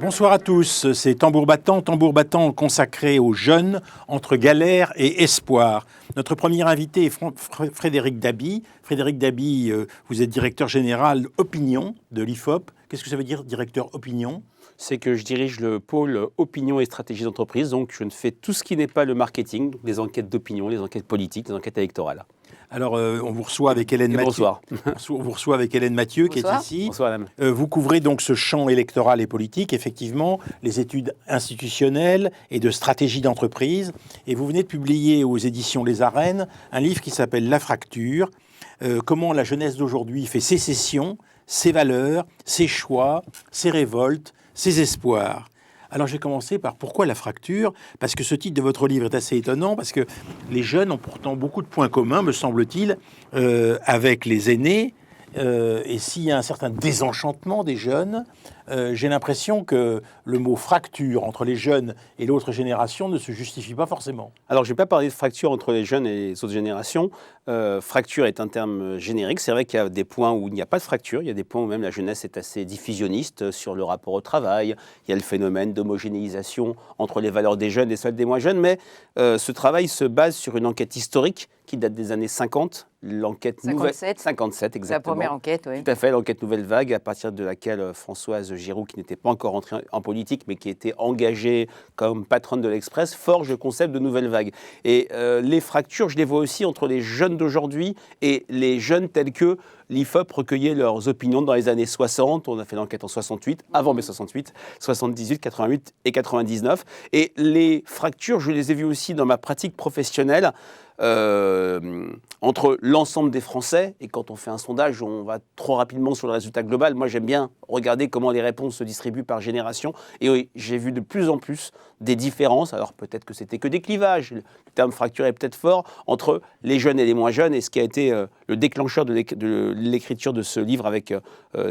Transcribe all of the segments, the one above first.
Bonsoir à tous, c'est Tambour battant consacré aux jeunes entre galère et espoir. Notre premier invité est Frédéric Dabi. Frédéric Dabi, vous êtes directeur général opinion de l'IFOP. Qu'est-ce que ça veut dire, directeur opinion ? C'est que je dirige le pôle opinion et stratégie d'entreprise, donc je ne fais tout ce qui n'est pas le marketing, donc les enquêtes d'opinion, les enquêtes politiques, les enquêtes électorales. Alors, on vous reçoit avec Hélène Mathieu. Bonsoir. On vous reçoit avec Hélène Mathieu, Bonsoir. qui est ici. Bonsoir, madame. Vous couvrez donc ce champ électoral et politique, effectivement, les études institutionnelles et de stratégie d'entreprise. Et vous venez de publier aux éditions Les Arènes un livre qui s'appelle La fracture, comment la jeunesse d'aujourd'hui fait sécession, ses valeurs, ses choix, ses révoltes, ses espoirs. Alors j'ai commencé par pourquoi la fracture ? Parce que ce titre de votre livre est assez étonnant, parce que les jeunes ont pourtant beaucoup de points communs, me semble-t-il, avec les aînés. Et s'il y a un certain désenchantement des jeunes, j'ai l'impression que le mot fracture entre les jeunes et l'autre génération ne se justifie pas forcément. Alors, je ne vais pas parler de fracture entre les jeunes et les autres générations. Fracture est un terme générique. C'est vrai qu'il y a des points où il n'y a pas de fracture. Il y a des points où même la jeunesse est assez diffusionniste sur le rapport au travail. Il y a le phénomène d'homogénéisation entre les valeurs des jeunes et celles des moins jeunes. Mais ce travail se base sur une enquête historique qui date des années 50. L'enquête 57, exactement. La première enquête, oui. Tout à fait, l'enquête Nouvelle Vague, à partir de laquelle Françoise Giroud, qui n'était pas encore entrée en politique, mais qui était engagée comme patronne de l'Express, forge le concept de Nouvelle Vague. Et les fractures, je les vois aussi entre les jeunes d'aujourd'hui et les jeunes tels que l'IFOP recueillait leurs opinions dans les années 60. On a fait l'enquête en 68, avant mai 68, 78, 88 et 99. Et les fractures, je les ai vues aussi dans ma pratique professionnelle, entre l'ensemble des Français, et quand on fait un sondage, on va trop rapidement sur le résultat global. Moi, j'aime bien regarder comment les réponses se distribuent par génération, et oui, j'ai vu de plus en plus des différences, alors peut-être que c'était que des clivages, le terme fracture est peut-être fort, entre les jeunes et les moins jeunes, et ce qui a été le déclencheur de l'écriture de ce livre avec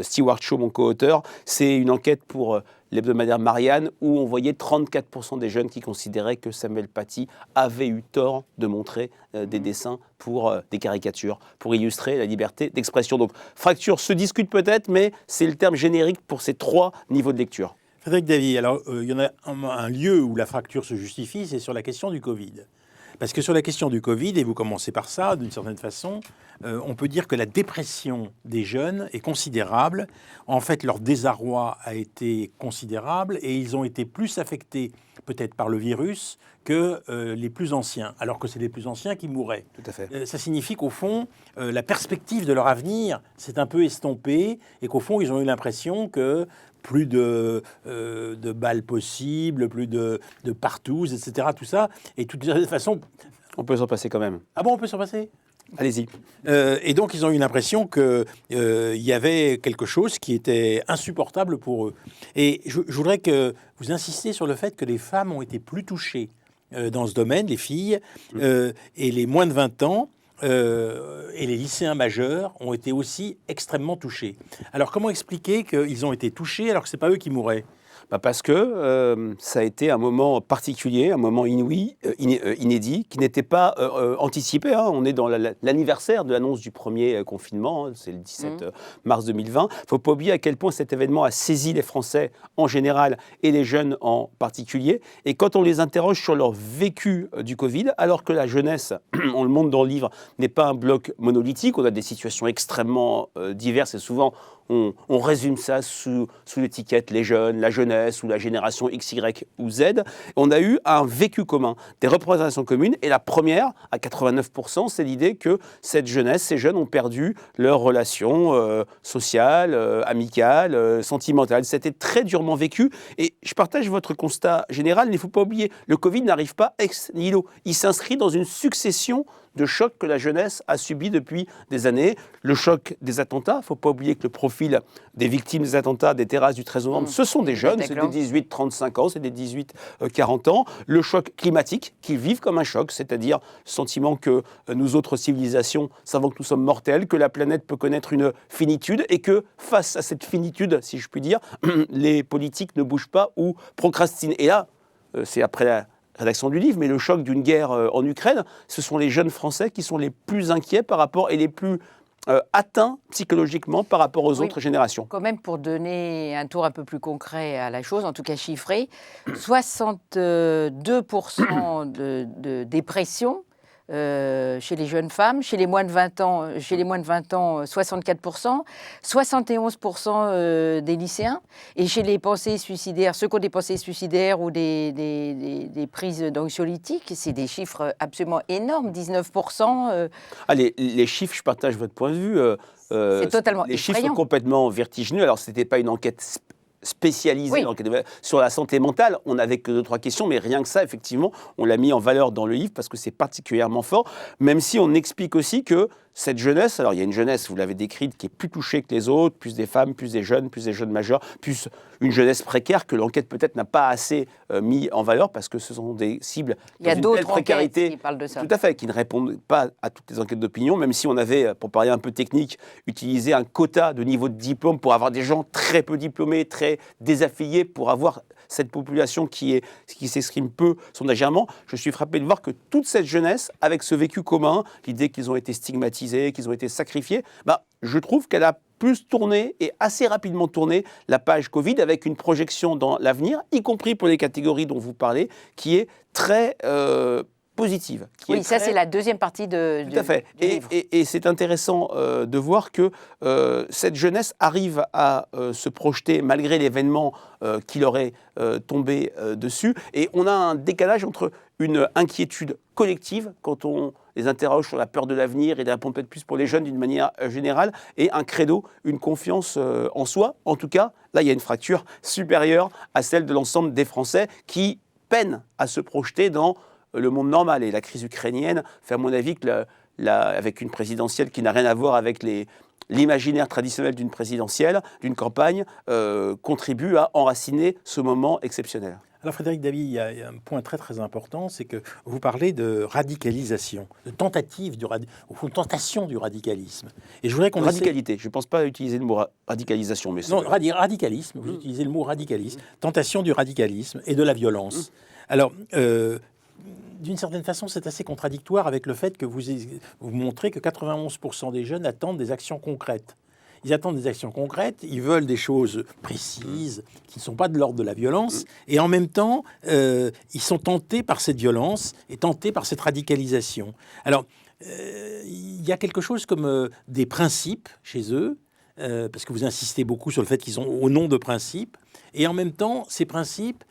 Stewart Shaw, mon co-auteur, c'est une enquête pour l'hebdomadaire Marianne, où on voyait 34% des jeunes qui considéraient que Samuel Paty avait eu tort de montrer des dessins pour des caricatures, pour illustrer la liberté d'expression. Donc, fracture se discute peut-être, mais c'est le terme générique pour ces trois niveaux de lecture. Frédéric Dabi, alors il y en a un lieu où la fracture se justifie, c'est sur la question du Covid. Parce que sur la question du Covid, et vous commencez par ça d'une certaine façon, on peut dire que la dépression des jeunes est considérable. En fait, leur désarroi a été considérable et ils ont été plus affectés peut-être par le virus que les plus anciens, alors que c'est les plus anciens qui mouraient. Tout à fait. Ça signifie qu'au fond, la perspective de leur avenir s'est un peu estompée et qu'au fond, ils ont eu l'impression que plus de balles possibles, plus de partouzes, etc. Tout ça. Et de toute façon... On peut s'en passer quand même. Ah bon, on peut s'en passer ? Allez-y. Et donc, ils ont eu l'impression qu'il y avait quelque chose qui était insupportable pour eux. Et je voudrais que vous insistiez sur le fait que les femmes ont été plus touchées dans ce domaine, les filles, et les moins de 20 ans, et les lycéens majeurs ont été aussi extrêmement touchés. Alors, comment expliquer qu'ils ont été touchés alors que ce n'est pas eux qui mouraient ? Parce que ça a été un moment particulier, un moment inouï, inédit, qui n'était pas anticipé. Hein. On est dans l'anniversaire de l'annonce du premier confinement, hein, c'est le 17 mars 2020. Il ne faut pas oublier à quel point cet événement a saisi les Français en général et les jeunes en particulier. Et quand on les interroge sur leur vécu du Covid, alors que la jeunesse, on le montre dans le livre, n'est pas un bloc monolithique, on a des situations extrêmement diverses et souvent on résume ça sous l'étiquette les jeunes, la jeunesse ou la génération X, Y ou Z. On a eu un vécu commun, des représentations communes. Et la première, à 89%, c'est l'idée que cette jeunesse, ces jeunes ont perdu leurs relations sociales, amicales, sentimentales. C'était très durement vécu. Et je partage votre constat général, mais il ne faut pas oublier, le Covid n'arrive pas ex nihilo. Il s'inscrit dans une succession de chocs que la jeunesse a subi depuis des années. Le choc des attentats, il ne faut pas oublier que le profil des victimes des attentats des terrasses du 13 novembre, ce sont des jeunes, c'est des 18-35 ans, c'est des 18-40 ans. Le choc climatique, qu'ils vivent comme un choc, c'est-à-dire le sentiment que nous autres civilisations savons que nous sommes mortels, que la planète peut connaître une finitude et que face à cette finitude, si je puis dire, les politiques ne bougent pas ou procrastinent. Et là, c'est après la rédaction du livre, mais le choc d'une guerre en Ukraine, ce sont les jeunes Français qui sont les plus inquiets par rapport et les plus atteint psychologiquement par rapport aux autres générations. Quand même, pour donner un tour un peu plus concret à la chose, en tout cas chiffré, 62% de dépression chez les jeunes femmes, chez les moins de 20 ans, 64%, 71% des lycéens, et chez les pensées suicidaires, ceux qui ont des pensées suicidaires ou des prises d'anxiolytiques, c'est des chiffres absolument énormes, 19%. Les chiffres, je partage votre point de vue. C'est totalement Les effrayant. chiffres sont complètement vertigineux. Alors, ce n'était pas une enquête spécialisée sur la santé mentale. On n'avait que 2-3 questions, mais rien que ça, effectivement, on l'a mis en valeur dans le livre parce que c'est particulièrement fort, même si on explique aussi que cette jeunesse, alors il y a une jeunesse, vous l'avez décrite, qui est plus touchée que les autres, plus des femmes, plus des jeunes majeurs, plus une jeunesse précaire que l'enquête peut-être n'a pas assez mis en valeur parce que ce sont des cibles il y a d'autres précarité, qui parlent de ça. tout à fait, qui ne répondent pas à toutes les enquêtes d'opinion, même si on avait, pour parler un peu technique, utilisé un quota de niveau de diplôme pour avoir des gens très peu diplômés, très désaffiliés, pour avoir cette population qui s'exprime peu sondagèrement. Je suis frappé de voir que toute cette jeunesse, avec ce vécu commun, l'idée qu'ils ont été stigmatisés, qu'ils ont été sacrifiés, je trouve qu'elle a plus tourné et assez rapidement tourné la page Covid avec une projection dans l'avenir, y compris pour les catégories dont vous parlez, qui est très positive. Oui, ça c'est la deuxième partie du livre. Et c'est intéressant de voir que cette jeunesse arrive à se projeter malgré l'événement qui leur est tombé dessus. Et on a un décalage entre une inquiétude collective quand on les interroge sur la peur de l'avenir et de la peut-être plus pour les jeunes d'une manière générale, et un credo, une confiance en soi. En tout cas, là, il y a une fracture supérieure à celle de l'ensemble des Français qui peinent à se projeter dans le monde normal. Et la crise ukrainienne fait, à mon avis, que avec une présidentielle qui n'a rien à voir avec l'imaginaire traditionnel d'une présidentielle, d'une campagne, contribue à enraciner ce moment exceptionnel. Alors Frédéric Davy, il y a un point très très important, c'est que vous parlez de radicalisation, de tentative tentation du radicalisme. Et je voudrais qu'on radicalité. Je ne pense pas utiliser le mot radicalisation, mais non, radicalisme. Vous utilisez le mot radicalisme, tentation du radicalisme et de la violence. Alors, d'une certaine façon, c'est assez contradictoire avec le fait que vous montrez que 91% des jeunes attendent des actions concrètes. Ils attendent des actions concrètes, ils veulent des choses précises qui ne sont pas de l'ordre de la violence, et en même temps, ils sont tentés par cette violence et tentés par cette radicalisation. Alors, il y a quelque chose comme des principes chez eux, parce que vous insistez beaucoup sur le fait qu'ils ont au nom de principes, et en même temps, ces principes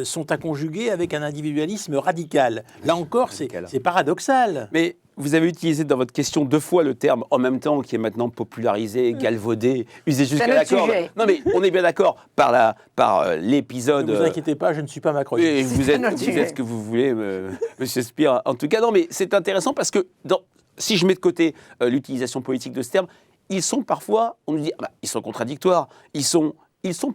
sont à conjuguer avec un individualisme radical. Là encore, c'est paradoxal. Mais vous avez utilisé dans votre question 2 fois le terme « en même temps » qui est maintenant popularisé, galvaudé, usé jusqu'à la corde. Non mais on est bien d'accord par l'épisode... Ne vous inquiétez pas, je ne suis pas macroniste. Vous êtes ce que vous voulez, monsieur Spire. En tout cas, non mais c'est intéressant parce que si je mets de côté l'utilisation politique de ce terme, ils sont parfois, on nous dit, ils sont contradictoires, ils sont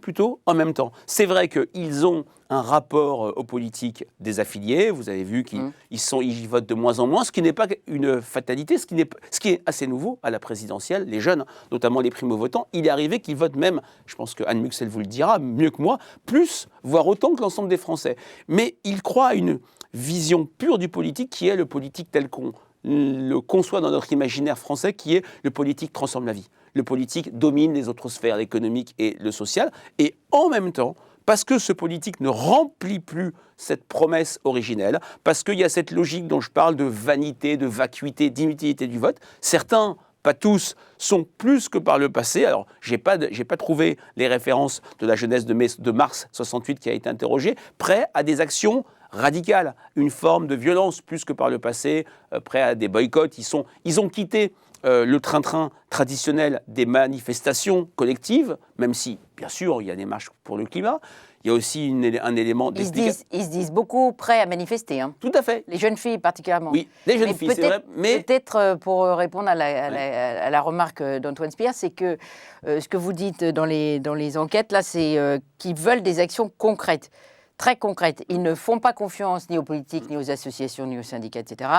plutôt en même temps. C'est vrai qu'ils ont un rapport aux politiques désaffilié. Vous avez vu qu'ils y votent de moins en moins, ce qui n'est pas une fatalité, ce qui est assez nouveau à la présidentielle. Les jeunes, notamment les primo-votants, il est arrivé qu'ils votent même, je pense que Anne Muxel vous le dira mieux que moi, plus, voire autant que l'ensemble des Français. Mais ils croient à une vision pure du politique qui est le politique tel qu'on le conçoit dans notre imaginaire français, qui est le politique transforme la vie. Le politique domine les autres sphères, l'économique et le social. Et en même temps, parce que ce politique ne remplit plus cette promesse originelle, parce qu'il y a cette logique dont je parle de vanité, de vacuité, d'inutilité du vote, certains, pas tous, sont plus que par le passé. Alors, j'ai pas trouvé les références de la jeunesse de mars 68 qui a été interrogée, prêts à des actions radicales, une forme de violence plus que par le passé, prêts à des boycotts. Ils ont quitté le train-train traditionnel des manifestations collectives, même si, bien sûr, il y a des marches pour le climat. Il y a aussi un élément d'explication. Ils se disent beaucoup prêts à manifester. Hein. Tout à fait. Les jeunes filles particulièrement. Oui, les jeunes filles, c'est vrai. Mais peut-être pour répondre à la remarque d'Antoine Spire, c'est que ce que vous dites dans les enquêtes, là, c'est qu'ils veulent des actions concrètes. Très concrètes. Ils ne font pas confiance ni aux politiques, ni aux associations, ni aux syndicats, etc.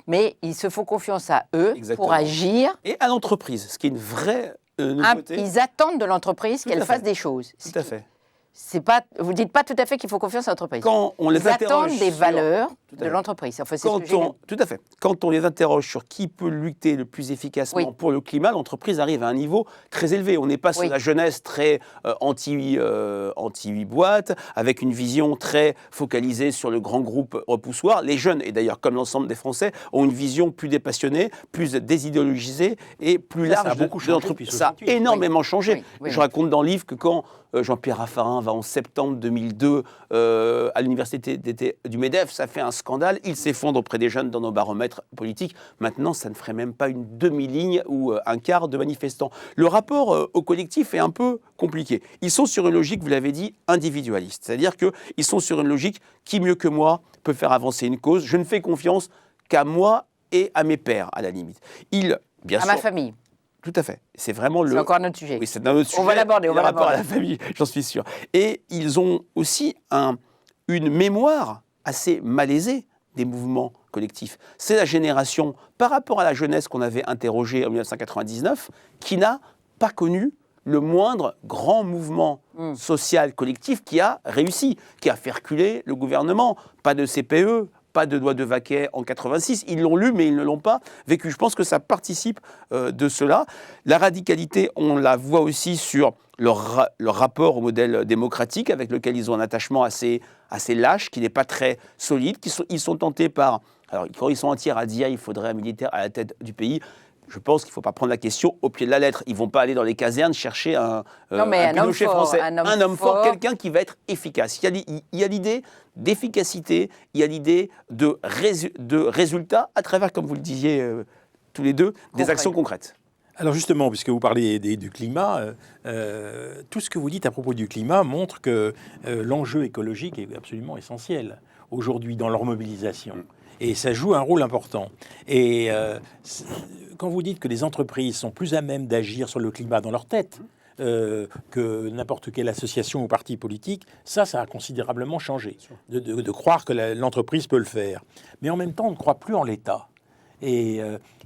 Mais ils se font confiance à eux pour agir. Et à l'entreprise, ce qui est une vraie nouveauté. Ils attendent de l'entreprise qu'elle fasse des choses. Tout à fait. Vous ne dites pas tout à fait qu'il faut confiance à l'entreprise. Quand on les Ils attendent des valeurs de l'entreprise. Enfin, c'est tout à fait. Quand on les interroge sur qui peut lutter le plus efficacement pour le climat, l'entreprise arrive à un niveau très élevé. On n'est pas sur la jeunesse très anti-boîte, avec une vision très focalisée sur le grand groupe repoussoir. Les jeunes, et d'ailleurs comme l'ensemble des Français, ont une vision plus dépassionnée, plus désidéologisée et plus large de l'entreprise. Ça a énormément changé. Je raconte dans le livre que quand Jean-Pierre Raffarin va en septembre 2002 à l'université d'été du MEDEF, ça fait un scandale, il s'effondre auprès des jeunes dans nos baromètres politiques. Maintenant, ça ne ferait même pas une demi-ligne ou un quart de manifestants. Le rapport au collectif est un peu compliqué. Ils sont sur une logique, vous l'avez dit, individualiste. C'est-à-dire qu'ils sont sur une logique qui, mieux que moi, peut faire avancer une cause. Je ne fais confiance qu'à moi et à mes pairs, à la limite. Ma famille. Tout à fait. C'est vraiment C'est encore un autre sujet. Oui, c'est un autre sujet. On va l'aborder. Le rapport à la famille, j'en suis sûr. Et ils ont aussi une mémoire assez malaisée des mouvements collectifs. C'est la génération, par rapport à la jeunesse qu'on avait interrogée en 1999, qui n'a pas connu le moindre grand mouvement social collectif qui a réussi, qui a fait reculer le gouvernement. Pas de CPE, pas de loi de Vaquet en 86. Ils l'ont lu, mais ils ne l'ont pas vécu. Je pense que ça participe de cela. La radicalité, on la voit aussi sur leur rapport au modèle démocratique, avec lequel ils ont un attachement assez lâche, qui n'est pas très solide. Ils sont tentés par... Alors, quand ils sont entiers à dire qu'il faudrait un militaire à la tête du pays, je pense qu'il ne faut pas prendre la question au pied de la lettre. Ils ne vont pas aller dans les casernes chercher un Pinochet français. Un homme fort, quelqu'un qui va être efficace. Il y a l'idée d'efficacité, il y a l'idée de résultats à travers, comme vous le disiez tous les deux, des actions concrètes. Alors justement, puisque vous parlez du climat, tout ce que vous dites à propos du climat montre que l'enjeu écologique est absolument essentiel aujourd'hui dans leur mobilisation. Et ça joue un rôle important. Et quand vous dites que les entreprises sont plus à même d'agir sur le climat dans leur tête que n'importe quelle association ou parti politique, ça a considérablement changé. De croire que l'entreprise peut le faire. Mais en même temps, on ne croit plus en l'État. Et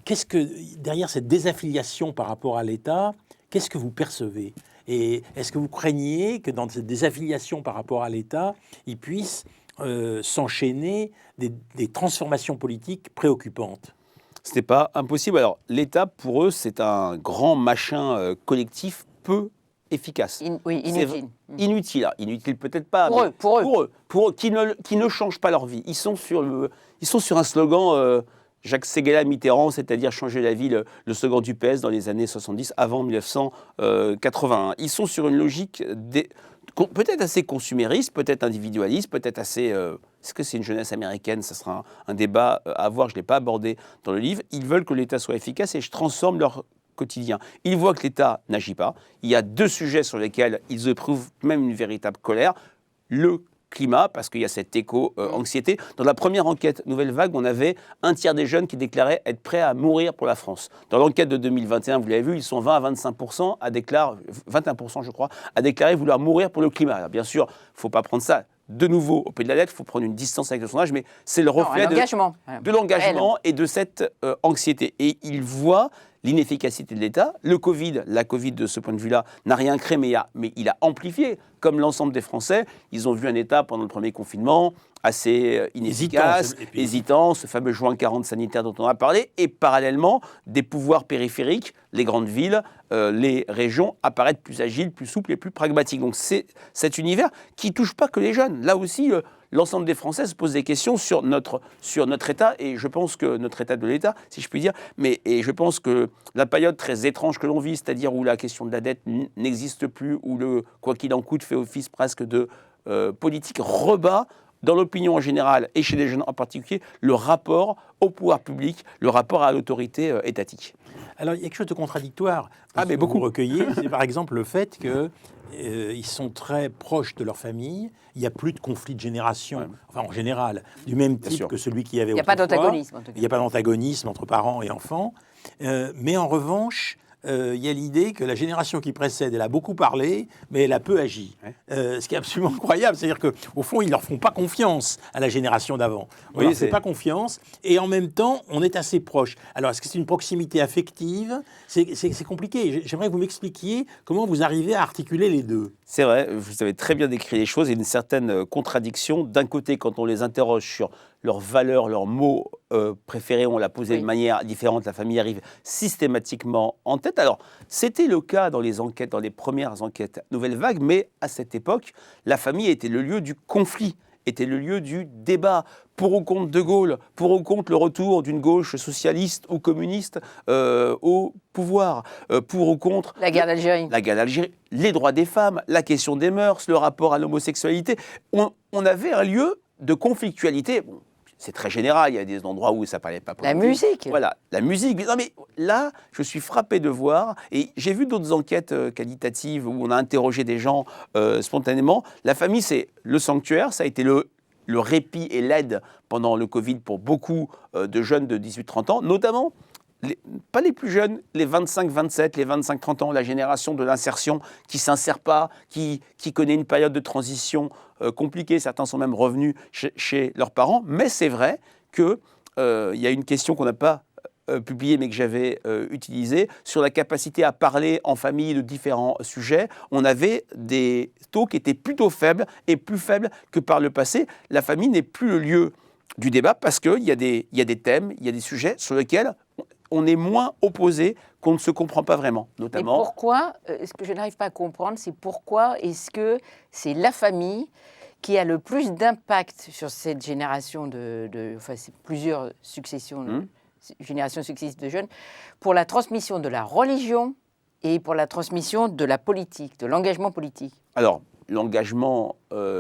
qu'est-ce que, derrière cette désaffiliation par rapport à l'État, qu'est-ce que vous percevez ? Et est-ce que vous craignez que dans cette désaffiliation par rapport à l'État, il puisse s'enchaîner des transformations politiques préoccupantes? Ce n'est pas impossible. Alors, l'État, pour eux, c'est un grand machin collectif peu efficace. Inutile. Inutile peut-être pas. Pour eux. Qui ne changent pas leur vie. Ils sont sur un slogan Jacques Séguéla-Mitterrand, c'est-à-dire changer la vie, le slogan du PS dans les années 70, avant 1981. Ils sont sur une logique peut-être assez consumériste, peut-être individualiste, peut-être assez... Est-ce que c'est une jeunesse américaine? Ça sera un débat à voir, je ne l'ai pas abordé dans le livre. Ils veulent que l'État soit efficace et je transforme leur quotidien. Ils voient que l'État n'agit pas. Il y a deux sujets sur lesquels ils éprouvent même une véritable colère. Le climat, parce qu'il y a cette éco-anxiété. Dans la première enquête Nouvelle Vague, on avait un tiers des jeunes qui déclaraient être prêts à mourir pour la France. Dans l'enquête de 2021, vous l'avez vu, ils sont 20 à 25% 21% je crois, à déclarer vouloir mourir pour le climat. Alors, bien sûr, il ne faut pas prendre ça de nouveau au pied de la lettre, il faut prendre une distance avec le sondage, mais c'est le reflet de l'engagement et de cette anxiété. Et ils voient l'inefficacité de l'État. La Covid, de ce point de vue-là, n'a rien créé, mais il a amplifié. Comme l'ensemble des Français, ils ont vu un État pendant le premier confinement assez inefficace, hésitant, ce fameux juin 40 sanitaire dont on a parlé, et parallèlement, des pouvoirs périphériques, les grandes villes, les régions, apparaissent plus agiles, plus souples et plus pragmatiques. Donc c'est cet univers qui ne touche pas que les jeunes. Là aussi, l'ensemble des Français se posent des questions sur notre État, et je pense que notre État de l'État, si je puis dire, et je pense que la période très étrange que l'on vit, c'est-à-dire où la question de la dette n'existe plus, où le quoi qu'il en coûte fait office presque de politique, rebat dans l'opinion en général et chez les jeunes en particulier, le rapport au pouvoir public, le rapport à l'autorité étatique. Alors, il y a quelque chose de contradictoire. Mais beaucoup. Vous recueillez, c'est par exemple le fait qu'ils sont très proches de leur famille. Il n'y a plus de conflit de génération, enfin en général, du même type que celui qu'il y avait autrefois. Il n'y a pas d'antagonisme, en tout cas. Il n'y a pas d'antagonisme entre parents et enfants. Mais en revanche, il y a l'idée que la génération qui précède, elle a beaucoup parlé, mais elle a peu agi. Ce qui est absolument incroyable, c'est-à-dire qu'au fond, ils ne leur font pas confiance à la génération d'avant. On ne leur fait pas confiance, et en même temps, on est assez proche. Alors, est-ce que c'est une proximité affective? C'est compliqué. J'aimerais que vous m'expliquiez comment vous arrivez à articuler les deux. C'est vrai, vous avez très bien décrit les choses. Il y a une certaine contradiction. D'un côté, quand on les interroge sur leurs valeurs, leurs mots préférés, on l'a posé de manière différente, la famille arrive systématiquement en tête. Alors, c'était le cas dans les enquêtes, dans les premières enquêtes Nouvelle Vague, mais à cette époque, la famille était le lieu du conflit, était le lieu du débat, pour ou contre De Gaulle, pour ou contre le retour d'une gauche socialiste ou communiste au pouvoir, pour ou contre la guerre d'Algérie, les droits des femmes, la question des mœurs, le rapport à l'homosexualité. On avait un lieu de conflictualité. Bon, c'est très général, il y a des endroits où ça ne parlait pas politique. La musique. Voilà, la musique. Non mais là, je suis frappé de voir, et j'ai vu d'autres enquêtes qualitatives où on a interrogé des gens spontanément. La famille, c'est le sanctuaire, ça a été le répit et l'aide pendant le Covid pour beaucoup de jeunes de 18-30 ans, notamment, pas les plus jeunes, les 25-27, les 25-30 ans, la génération de l'insertion qui ne s'insère pas, qui connaît une période de transition compliquée. Certains sont même revenus chez leurs parents. Mais c'est vrai qu'il y a une question qu'on n'a pas publiée, mais que j'avais utilisée, sur la capacité à parler en famille de différents sujets. On avait des taux qui étaient plutôt faibles et plus faibles que par le passé. La famille n'est plus le lieu du débat parce qu'il y a des thèmes, il y a des sujets sur lesquels on est moins opposé, qu'on ne se comprend pas vraiment, notamment. Et pourquoi, ce que je n'arrive pas à comprendre, c'est pourquoi est-ce que c'est la famille qui a le plus d'impact sur cette génération enfin, c'est plusieurs successions, générations successives de jeunes, pour la transmission de la religion et pour la transmission de la politique, de l'engagement politique. Alors, l'engagement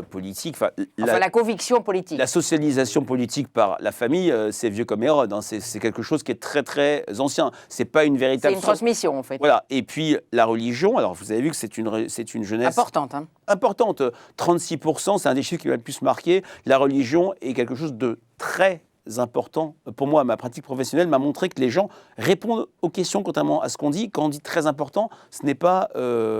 politique, la conviction politique. La socialisation politique par la famille, c'est vieux comme Hérode. Hein, c'est quelque chose qui est très très ancien. C'est pas une véritable. C'est une transmission en fait. Voilà. Et puis la religion. Alors vous avez vu que c'est une jeunesse importante. Hein. Importante. 36%, c'est un des chiffres qui m'a le plus marqué. La religion est quelque chose de très important. Pour moi, ma pratique professionnelle m'a montré que les gens répondent aux questions, contrairement à ce qu'on dit. Quand on dit très important, ce n'est pas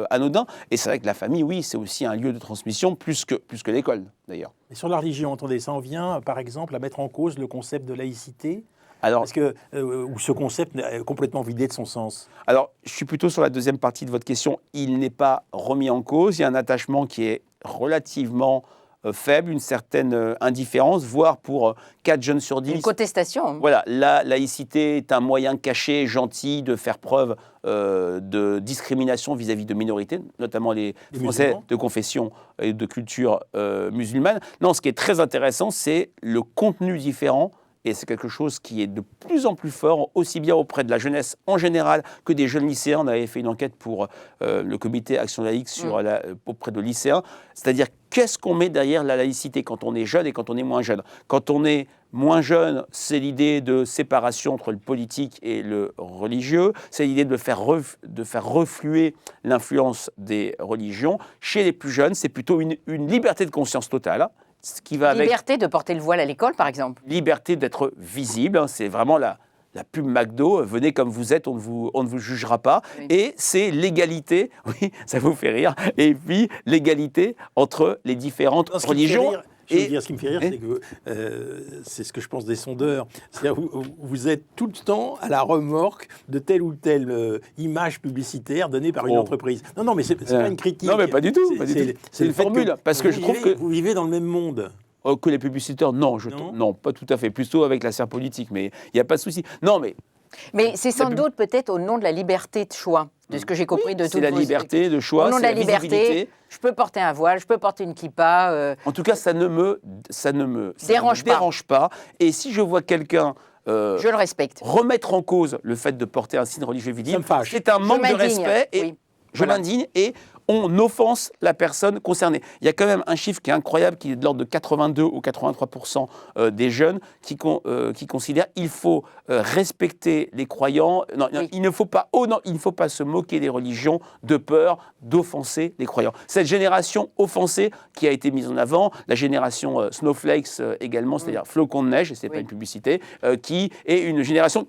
anodin. Et c'est vrai que la famille, oui, c'est aussi un lieu de transmission, plus que l'école, d'ailleurs. Et sur la religion, entendez, ça en vient, par exemple, à mettre en cause le concept de laïcité. Alors, parce que où ce concept est complètement vidé de son sens. Alors, je suis plutôt sur la deuxième partie de votre question. Il n'est pas remis en cause. Il y a un attachement qui est relativement faible, une certaine indifférence, voire pour 4 jeunes sur 10. Une contestation. Voilà, la laïcité est un moyen caché, gentil, de faire preuve de discrimination vis-à-vis de minorités, notamment les Français de confession et de culture musulmane. Non, ce qui est très intéressant, c'est le contenu différent. Et c'est quelque chose qui est de plus en plus fort, aussi bien auprès de la jeunesse en général que des jeunes lycéens. On avait fait une enquête pour le comité Action laïque auprès de lycéens. C'est-à-dire, qu'est-ce qu'on met derrière la laïcité quand on est jeune et quand on est moins jeune ? Quand on est moins jeune, c'est l'idée de séparation entre le politique et le religieux. C'est l'idée de faire refluer l'influence des religions. Chez les plus jeunes, c'est plutôt une liberté de conscience totale. Ce qui va liberté de porter le voile à l'école, par exemple. Liberté d'être visible, hein, c'est vraiment la pub McDo, venez comme vous êtes, on ne vous jugera pas. Oui. Et c'est l'égalité, oui, ça vous fait rire, et puis l'égalité entre les différentes religions. Je veux dire, ce qui me fait rire, c'est que c'est ce que je pense des sondeurs. C'est-à-dire vous êtes tout le temps à la remorque de telle ou telle image publicitaire donnée par une entreprise. Non, mais c'est pas une critique. Non, mais pas du tout. C'est une formule. Parce que je trouve que vous vivez dans le même monde. Que les publicitaires, non, pas tout à fait. Plutôt avec la sphère politique, mais il n'y a pas de souci. Non, mais c'est sans doute peut-être au nom de la liberté de choix, de ce que j'ai compris de tout. C'est la liberté de choix, au nom de la liberté. Je peux porter un voile, je peux porter une kippa. En tout cas, ça ne me dérange pas. Et si je vois quelqu'un je le respecte. remettre en cause le fait de porter un signe religieux visible, c'est un manque de respect. Et je m'indigne et on offense la personne concernée. Il y a quand même un chiffre qui est incroyable, qui est de l'ordre de 82 ou 83% des jeunes qui considèrent qu'il faut respecter les croyants. Non, il ne faut pas se moquer des religions de peur d'offenser les croyants. Cette génération offensée qui a été mise en avant, la génération Snowflakes également, c'est-à-dire flocons de neige, et ce n'est pas une publicité, qui est une génération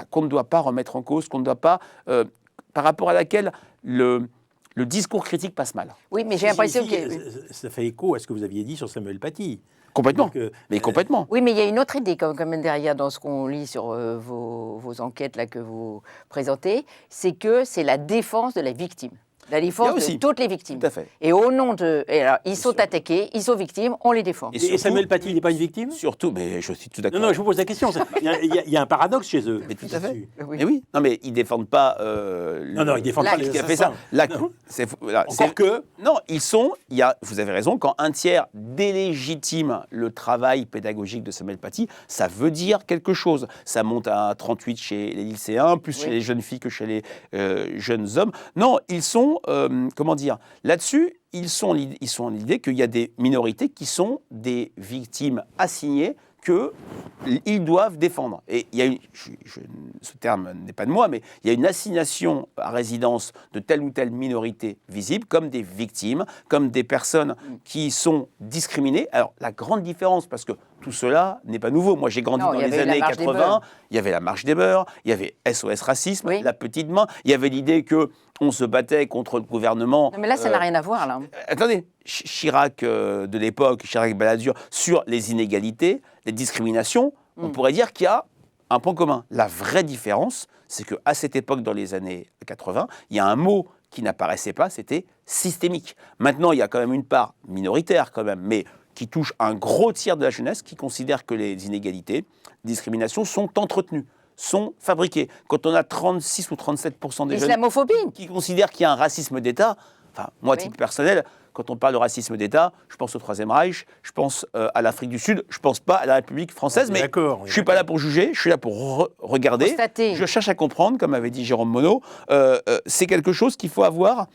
qu'on ne doit pas remettre en cause, qu'on ne doit pas, par rapport à laquelle le discours critique passe mal. Oui, mais j'ai l'impression que... Ça fait écho à ce que vous aviez dit sur Samuel Paty. Complètement, mais complètement. Oui, mais il y a une autre idée quand même derrière dans ce qu'on lit sur vos enquêtes là, que vous présentez, c'est que c'est la défense de la victime. La défense de toutes les victimes. Tout à fait. Et au nom de... Et alors, ils sont attaqués, ils sont victimes, on les défend. Et Samuel Paty, il n'est pas une victime? Surtout, mais je suis tout d'accord. Non, je vous pose la question. Il y a un paradoxe chez eux. Mais tout à fait. Oui. Mais oui, non, mais ils défendent pas. Non, ils défendent pas les qui a fait assassins. ça. Non. Encore que. Non, vous avez raison, quand un tiers délégitime le travail pédagogique de Samuel Paty, ça veut dire quelque chose. Ça monte à 38 chez les lycéens, plus chez les jeunes filles que chez les jeunes hommes. Non, ils sont, comment dire, là-dessus, ils sont l'idée qu'il y a des minorités qui sont des victimes assignées qu'ils doivent défendre. Et il y a ce terme n'est pas de moi, mais il y a une assignation à résidence de telle ou telle minorité visible comme des victimes, comme des personnes qui sont discriminées. Alors, la grande différence, parce que tout cela n'est pas nouveau. Moi, j'ai grandi dans les années 80. Il y avait la marche des beurs, il y avait SOS Racisme, la petite main. Il y avait l'idée qu'on se battait contre le gouvernement. Non, mais là, ça n'a rien à voir, là. Attendez, Chirac de l'époque, Chirac-Balladur, sur les inégalités, les discriminations, on pourrait dire qu'il y a un point commun. La vraie différence, c'est qu'à cette époque, dans les années 80, il y a un mot qui n'apparaissait pas, c'était systémique. Maintenant, il y a quand même une part minoritaire, quand même, mais qui touche un gros tiers de la jeunesse qui considère que les inégalités, les discriminations sont entretenues, sont fabriquées. Quand on a 36 ou 37% des jeunes qui considèrent qu'il y a un racisme d'État, enfin, moi, à titre personnel, quand on parle de racisme d'État, je pense au Troisième Reich, je pense à l'Afrique du Sud, je ne pense pas à la République française, mais je ne suis pas là pour juger, je suis là pour regarder. Constater. Je cherche à comprendre, comme avait dit Jérôme Monod, c'est quelque chose qu'il faut avoir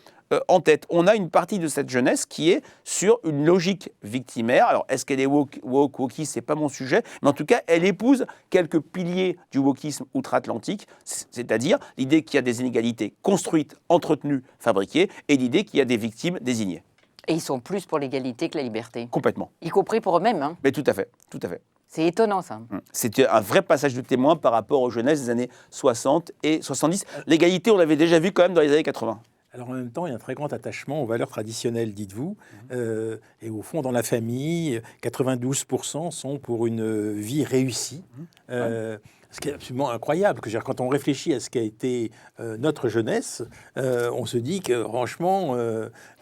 en tête. On a une partie de cette jeunesse qui est sur une logique victimaire. Alors, est-ce qu'elle est wokiste? Ce n'est pas mon sujet. Mais en tout cas, elle épouse quelques piliers du wokisme outre-Atlantique, c'est-à-dire l'idée qu'il y a des inégalités construites, entretenues, fabriquées, et l'idée qu'il y a des victimes désignées. Et ils sont plus pour l'égalité que la liberté. Complètement. Y compris pour eux-mêmes. Hein. Mais tout à fait, tout à fait. C'est étonnant, ça. C'était un vrai passage de témoin par rapport aux jeunesses des années 60 et 70. L'égalité, on l'avait déjà vu quand même dans les années 80. Alors en même temps, il y a un très grand attachement aux valeurs traditionnelles, dites-vous. Et au fond, dans la famille, 92% sont pour une vie réussie. Ce qui est absolument incroyable. Quand on réfléchit à ce qu'a été notre jeunesse, on se dit que franchement...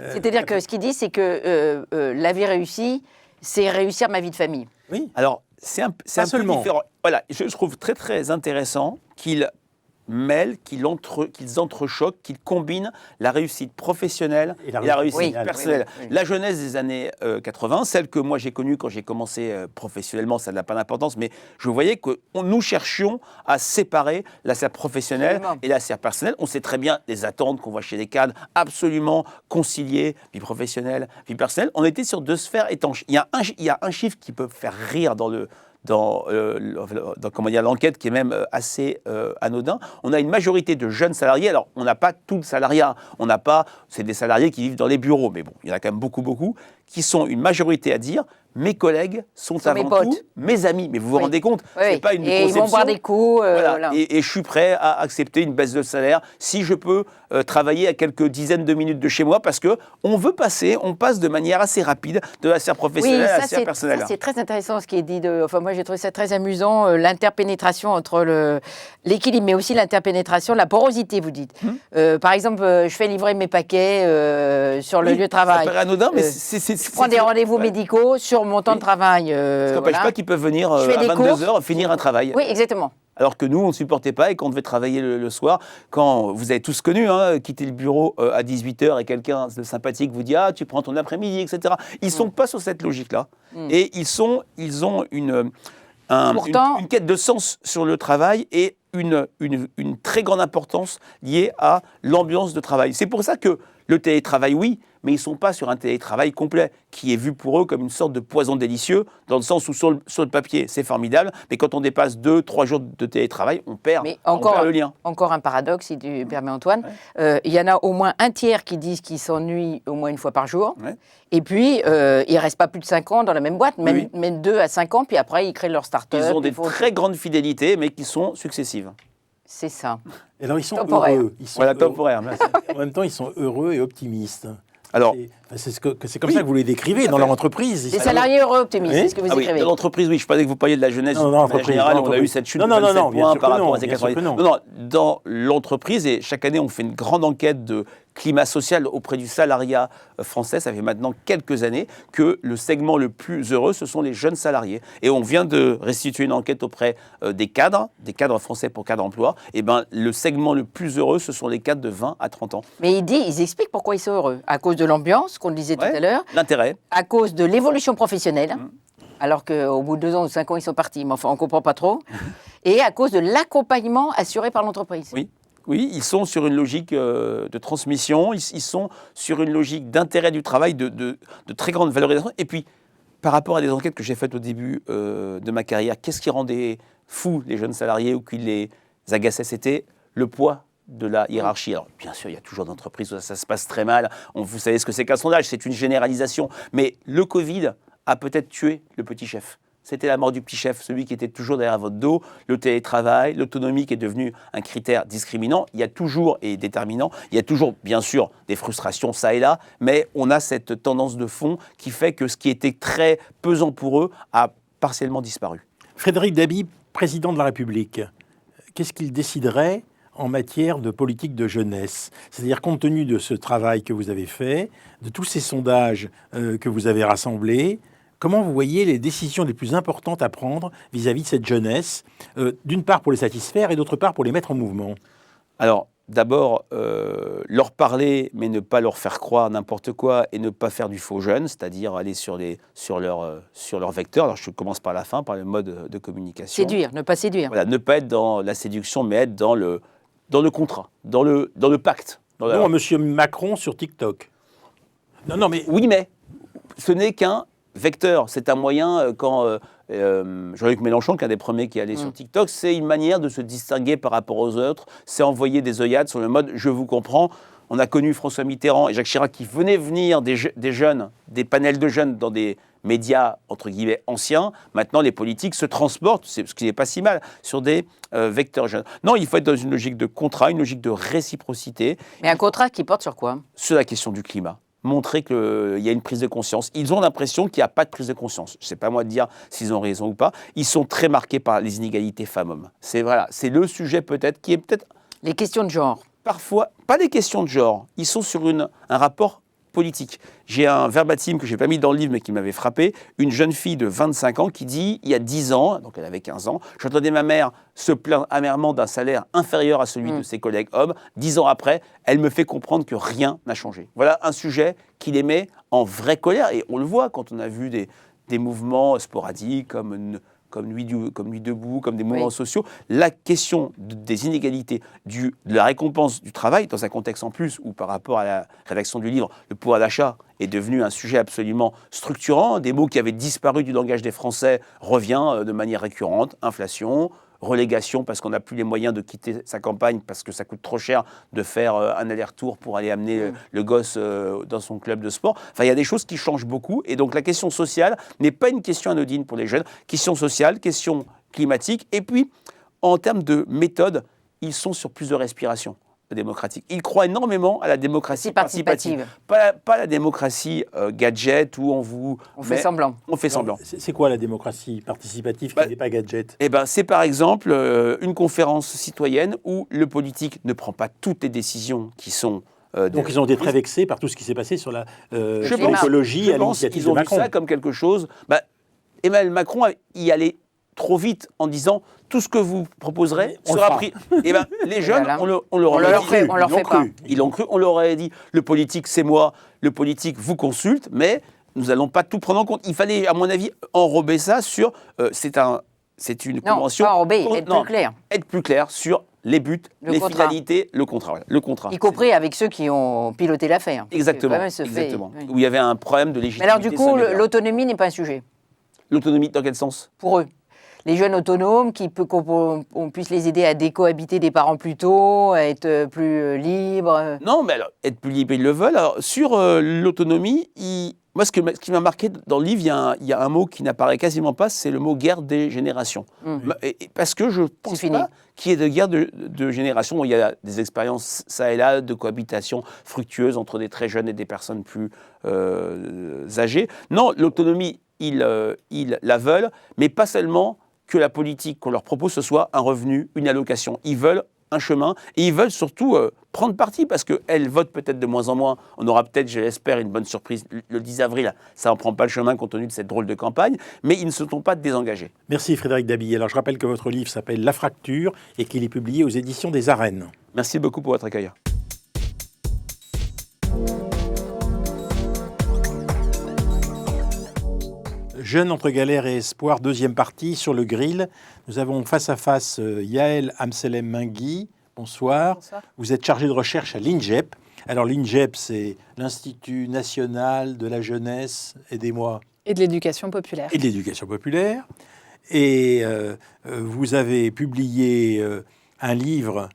C'est-à-dire que ce qu'il dit, c'est que la vie réussie, c'est réussir ma vie de famille. Oui. Alors, c'est un peu différent. Voilà, je trouve très très intéressant qu'ils mêlent, qu'ils entrechoquent, qu'ils combinent la réussite professionnelle et la réussite personnelle. Oui. La jeunesse des années 80, celle que moi j'ai connue quand j'ai commencé professionnellement, ça n'a pas d'importance, mais je voyais que nous cherchions à séparer la sphère professionnelle et la sphère personnelle. On sait très bien les attentes qu'on voit chez les cadres, absolument concilier vie professionnelle, vie personnelle. On était sur deux sphères étanches. Il y a un chiffre qui peut faire rire dans l'enquête qui est même assez anodin. On a une majorité de jeunes salariés. Alors, on n'a pas tout le salariat. C'est des salariés qui vivent dans les bureaux, mais bon, il y en a quand même beaucoup, qui sont une majorité à dire mes collègues sont avant tout mes amis. Mais vous vous rendez compte, c'est pas une conception. Ils vont boire des coups. Voilà. Et je suis prêt à accepter une baisse de salaire si je peux travailler à quelques dizaines de minutes de chez moi, parce que on passe de manière assez rapide de la sphère professionnelle à la sphère personnelle. C'est très intéressant ce qui est dit. Moi, j'ai trouvé ça très amusant, l'interpénétration entre l'équilibre, mais aussi l'interpénétration, la porosité, vous dites. Par exemple, je fais livrer mes paquets sur le lieu de travail. Ça paraît anodin, mais je prends des rendez-vous médicaux sur mon temps de travail. Ça n'empêche pas qu'ils peuvent venir à 22h finir un travail. Oui, exactement. Alors que nous, on ne supportait pas et qu'on devait travailler le soir. Quand vous avez tous connu, quitter le bureau à 18h et quelqu'un de sympathique vous dit « Ah, tu prends ton après-midi, etc. » Ils ne sont pas sur cette logique-là. Et ils ont une quête de sens sur le travail et une très grande importance liée à l'ambiance de travail. C'est pour ça que le télétravail, oui, mais ils ne sont pas sur un télétravail complet, qui est vu pour eux comme une sorte de poison délicieux, dans le sens où sur le papier, c'est formidable, mais quand on dépasse 2-3 jours de télétravail, on perd le lien. Encore un paradoxe, si tu permets Antoine. Il y en a au moins un tiers qui disent qu'ils s'ennuient au moins une fois par jour. Ouais. Et puis, ils ne restent pas plus de 5 ans dans la même boîte, même 2 à 5 ans, puis après, ils créent leur start-up. Ils ont des très grandes fidélités, mais qui sont successives. C'est ça. Et alors, ils sont heureux. Temporaire. En même temps, ils sont heureux et optimistes. Alors, c'est comme ça que vous les décrivez dans leur entreprise. Des salariés heureux optimistes, c'est ce que vous écrivez. Dans l'entreprise, oui. Je pensais que vous parliez de la jeunesse. En général, on a eu cette chute de 27 points par rapport à ces 90. Non, dans l'entreprise, et chaque année, on fait une grande enquête de climat social auprès du salariat français. Ça fait maintenant quelques années que le segment le plus heureux, ce sont les jeunes salariés. Et on vient de restituer une enquête auprès des cadres français pour cadre emploi. Et ben, le segment le plus heureux, ce sont les cadres de 20 à 30 ans. Mais ils expliquent pourquoi ils sont heureux. À cause de l'ambiance, qu'on disait tout à l'heure. L'intérêt. À cause de l'évolution professionnelle. Alors qu'au bout de 2 ans ou 5 ans, ils sont partis. Mais enfin, on ne comprend pas trop. Et à cause de l'accompagnement assuré par l'entreprise. Oui, ils sont sur une logique de transmission, ils sont sur une logique d'intérêt du travail, de très grande valorisation. Et puis, par rapport à des enquêtes que j'ai faites au début de ma carrière, qu'est-ce qui rendait fous les jeunes salariés ou qui les agaçait? C'était le poids de la hiérarchie. Alors, bien sûr, il y a toujours d'entreprises où ça se passe très mal. Vous savez ce que c'est qu'un sondage, c'est une généralisation. Mais le Covid a peut-être tué le petit chef. C'était la mort du petit chef, celui qui était toujours derrière votre dos, le télétravail, l'autonomie qui est devenu un critère discriminant. Il y a toujours, et déterminant, il y a toujours, bien sûr, des frustrations ça et là, mais on a cette tendance de fond qui fait que ce qui était très pesant pour eux a partiellement disparu. Frédéric Dabi, président de la République, qu'est-ce qu'il déciderait en matière de politique de jeunesse? C'est-à-dire, compte tenu de ce travail que vous avez fait, de tous ces sondages que vous avez rassemblés, comment vous voyez les décisions les plus importantes à prendre vis-à-vis de cette jeunesse, d'une part pour les satisfaire et d'autre part pour les mettre en mouvement? Alors, d'abord, leur parler, mais ne pas leur faire croire n'importe quoi et ne pas faire du faux jeune, c'est-à-dire aller sur leur vecteur. Alors, je commence par la fin, par le mode de communication. Séduire, ne pas séduire. Voilà, ne pas être dans la séduction, mais être dans le contrat, dans le pacte. Non, monsieur Macron sur TikTok. Non, mais... Oui, mais ce n'est qu'un vecteur. C'est un moyen, quand Jean-Luc Mélenchon, qui est un des premiers qui est allé sur TikTok, c'est une manière de se distinguer par rapport aux autres. C'est envoyer des œillades sur le mode « je vous comprends ». On a connu François Mitterrand et Jacques Chirac qui venaient venir des jeunes, des panels de jeunes dans des médias, entre guillemets, anciens. Maintenant, les politiques se transportent, ce qui n'est pas si mal, sur des vecteurs jeunes. Non, il faut être dans une logique de contrat, une logique de réciprocité. Mais un contrat qui porte sur quoi? Sur la question du climat. Montrer qu'il y a une prise de conscience. Ils ont l'impression qu'il n'y a pas de prise de conscience. Je ne sais pas moi de dire s'ils ont raison ou pas. Ils sont très marqués par les inégalités femmes-hommes. C'est le sujet peut-être qui est peut-être... Les questions de genre. Parfois, pas des questions de genre. Ils sont sur un rapport politique. J'ai un verbatim que je n'ai pas mis dans le livre mais qui m'avait frappé. Une jeune fille de 25 ans qui dit, il y a 10 ans, donc elle avait 15 ans, j'entendais ma mère se plaindre amèrement d'un salaire inférieur à celui de ses collègues hommes. 10 ans après, elle me fait comprendre que rien n'a changé. Voilà un sujet qui les met en vraie colère. Et on le voit quand on a vu des mouvements sporadiques comme Nuit debout, comme des mouvements sociaux. La question des inégalités, de la récompense du travail, dans un contexte en plus où par rapport à la rédaction du livre, le pouvoir d'achat est devenu un sujet absolument structurant. Des mots qui avaient disparu du langage des Français revient de manière récurrente. Inflation, relégation parce qu'on n'a plus les moyens de quitter sa campagne parce que ça coûte trop cher de faire un aller-retour pour aller amener le gosse dans son club de sport. Enfin, il y a des choses qui changent beaucoup. Et donc, la question sociale n'est pas une question anodine pour les jeunes. Question sociale, question climatique. Et puis, en termes de méthode, ils sont sur plus de respiration démocratique. Ils croient énormément à la démocratie participative. Pas la démocratie gadget où on fait semblant. On fait semblant. C'est quoi la démocratie participative qui n'est pas gadget? C'est par exemple une conférence citoyenne où le politique ne prend pas toutes les décisions qui sont... Donc ils ont été très vexés par tout ce qui s'est passé sur l'écologie à l'initiative de Macron. Ils ont vu ça comme quelque chose... Emmanuel Macron y allait trop vite en disant tout ce que vous proposerez sera pris. Et les jeunes, on leur aurait dit. Ils l'ont cru, on leur aurait dit le politique c'est moi, le politique vous consulte, mais nous n'allons pas tout prendre en compte. Il fallait, à mon avis, enrober ça sur c'est une convention. Non, pas enrober, être plus clair. Être plus clair sur les buts, les finalités, le contrat. Le contrat. Y compris avec ceux qui ont piloté l'affaire. Exactement. Où il y avait un problème de légitimité. Mais alors du coup, l'autonomie n'est pas un sujet. L'autonomie, dans quel sens? Pour eux. Les jeunes autonomes, qu'on puisse les aider à décohabiter des parents plus tôt, à être plus libres. Non, mais alors, être plus libre, ils le veulent. Alors, sur l'autonomie, moi, ce qui m'a marqué dans le livre, il y a un mot qui n'apparaît quasiment pas, c'est le mot guerre des générations. Parce que je ne pense pas qu'il y ait de guerre de génération. Bon, il y a des expériences, ça et là, de cohabitation fructueuse entre des très jeunes et des personnes plus âgées. Non, l'autonomie, ils la veulent, mais pas seulement que la politique qu'on leur propose, ce soit un revenu, une allocation. Ils veulent un chemin, et ils veulent surtout prendre parti, parce qu'elles votent peut-être de moins en moins. On aura peut-être, je l'espère, une bonne surprise le 10 avril. Ça n'en prend pas le chemin compte tenu de cette drôle de campagne, mais ils ne se sont pas désengagés. Merci Frédéric Dabi. Alors je rappelle que votre livre s'appelle La Fracture et qu'il est publié aux éditions des Arènes. Merci beaucoup pour votre accueil. Jeunes entre galère et espoir, deuxième partie sur le grill. Nous avons face à face Yael Amselem Mingui. Bonsoir. Bonsoir. Vous êtes chargée de recherche à l'INJEP. Alors l'INJEP, c'est l'Institut national de la jeunesse, aidez-moi, Et de l'éducation populaire. et de l'éducation populaire. Et vous avez publié un livre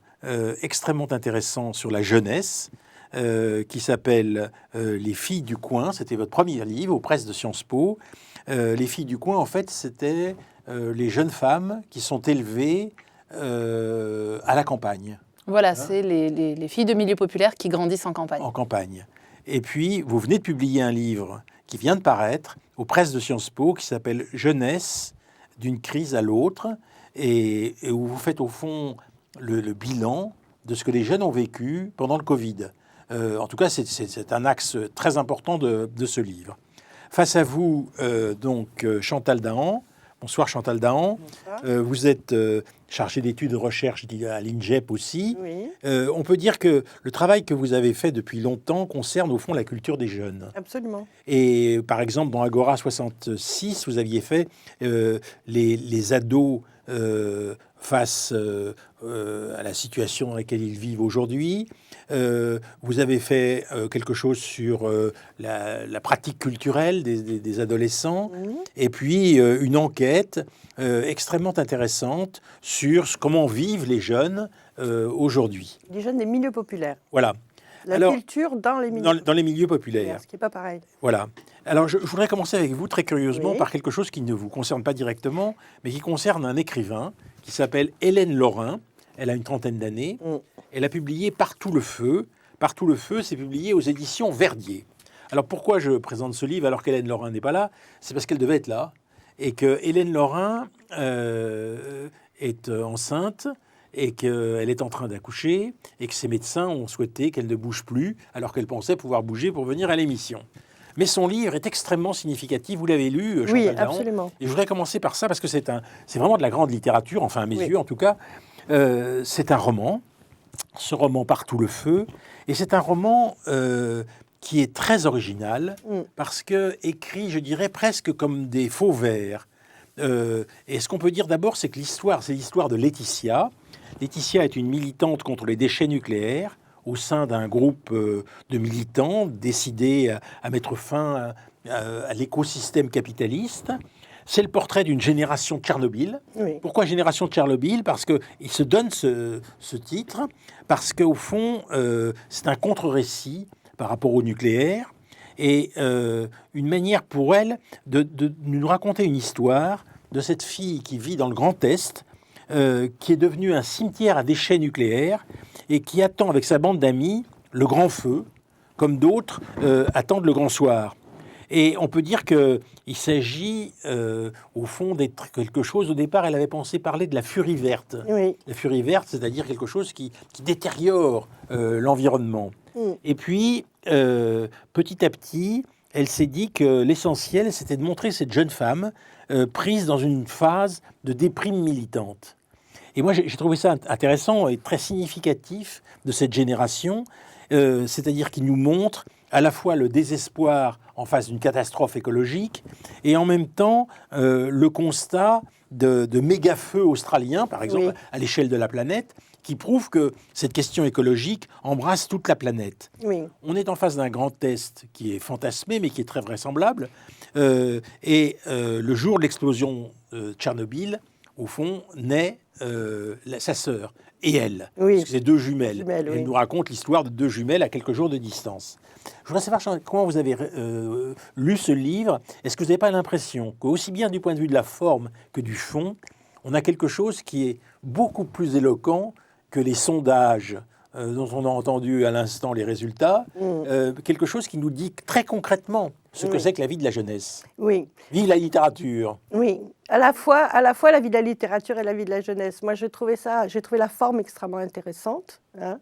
extrêmement intéressant sur la jeunesse qui s'appelle Les filles du coin. C'était votre premier livre aux presses de Sciences Po. Les filles du coin, en fait, c'était les jeunes femmes qui sont élevées à la campagne. Voilà, c'est les filles de milieu populaire qui grandissent en campagne. En campagne. Et puis, vous venez de publier un livre qui vient de paraître aux presses de Sciences Po qui s'appelle Jeunesse d'une crise à l'autre et où vous faites au fond le bilan de ce que les jeunes ont vécu pendant le Covid. En tout cas, c'est un axe très important de ce livre. Face à vous, donc, Chantal Dahan. Bonsoir Chantal Dahan. Vous êtes chargée d'études de recherche à l'INJEP aussi. Oui, On peut dire que le travail que vous avez fait depuis longtemps concerne au fond la culture des jeunes. absolument. Et par exemple, dans Agora 66, vous aviez fait les ados face à la situation dans laquelle ils vivent aujourd'hui. Vous avez fait quelque chose sur la pratique culturelle des adolescents. Et puis une enquête extrêmement intéressante sur comment vivent les jeunes aujourd'hui. Les jeunes des milieux populaires. Voilà. La Alors, culture dans les milieux dans les milieux populaires. ce qui n'est pas pareil. Voilà. Alors, je voudrais commencer avec vous, très curieusement, Oui. par quelque chose qui ne vous concerne pas directement, mais qui concerne un écrivain qui s'appelle Hélène Lorrain. Elle a une trentaine d'années. Elle a publié Partout le feu. Partout le feu, c'est publié aux éditions Verdier. Alors, pourquoi je présente ce livre alors qu'Hélène Lorrain n'est pas là? C'est parce qu'elle devait être là. Et que Hélène Lorrain est enceinte et qu'elle est en train d'accoucher et que ses médecins ont souhaité qu'elle ne bouge plus alors qu'elle pensait pouvoir bouger pour venir à l'émission. Mais son livre est extrêmement significatif. Vous l'avez lu, Chantal Oui, Dahan. absolument. Et je voudrais commencer par ça parce que c'est vraiment de la grande littérature, enfin à mes yeux en tout cas. C'est un roman, ce roman Partout le feu. Et c'est un roman qui est très original parce que écrit, je dirais, presque comme des faux vers. Et ce qu'on peut dire d'abord, c'est que c'est l'histoire de Laetitia. Laetitia est une militante contre les déchets nucléaires au sein d'un groupe de militants décidés à mettre fin à l'écosystème capitaliste. C'est le portrait d'une génération de Tchernobyl. Oui. Pourquoi génération de Tchernobyl? Parce qu'il se donne ce titre, parce qu'au fond, c'est un contre-récit par rapport au nucléaire et une manière pour elle de nous raconter une histoire de cette fille qui vit dans le Grand Est, qui est devenue un cimetière à déchets nucléaires et qui attend avec sa bande d'amis le grand feu, comme d'autres attendent le grand soir. Et on peut dire qu'il s'agit, au fond, d'être quelque chose. Au départ, elle avait pensé parler de la furie verte. Oui. La furie verte, c'est-à-dire quelque chose qui détériore l'environnement. Et puis, petit à petit, elle s'est dit que l'essentiel, c'était de montrer cette jeune femme prise dans une phase de déprime militante. Et moi, j'ai trouvé ça intéressant et très significatif de cette génération, c'est-à-dire qu'il nous montre à la fois le désespoir en face d'une catastrophe écologique et en même temps le constat de méga-feux australiens, par exemple, Oui. à l'échelle de la planète, qui prouvent que cette question écologique embrasse toute la planète. Oui. On est en face d'un grand test qui est fantasmé, mais qui est très vraisemblable. Et le jour de l'explosion de Tchernobyl, au fond, naît sa sœur et elle. Oui. Parce que c'est deux jumelles. Jumelles, Et oui. elle nous raconte l'histoire de deux jumelles à quelques jours de distance. Je voudrais savoir comment vous avez lu ce livre. Est-ce que vous n'avez pas l'impression qu'aussi bien du point de vue de la forme que du fond, on a quelque chose qui est beaucoup plus éloquent que les sondages dont on a entendu à l'instant les résultats, quelque chose qui nous dit très concrètement ce que Oui. c'est que la vie de la jeunesse. Oui. Vive la littérature. Oui. à la fois la vie de la littérature et la vie de la jeunesse. Moi, j'ai trouvé la forme extrêmement intéressante, hein.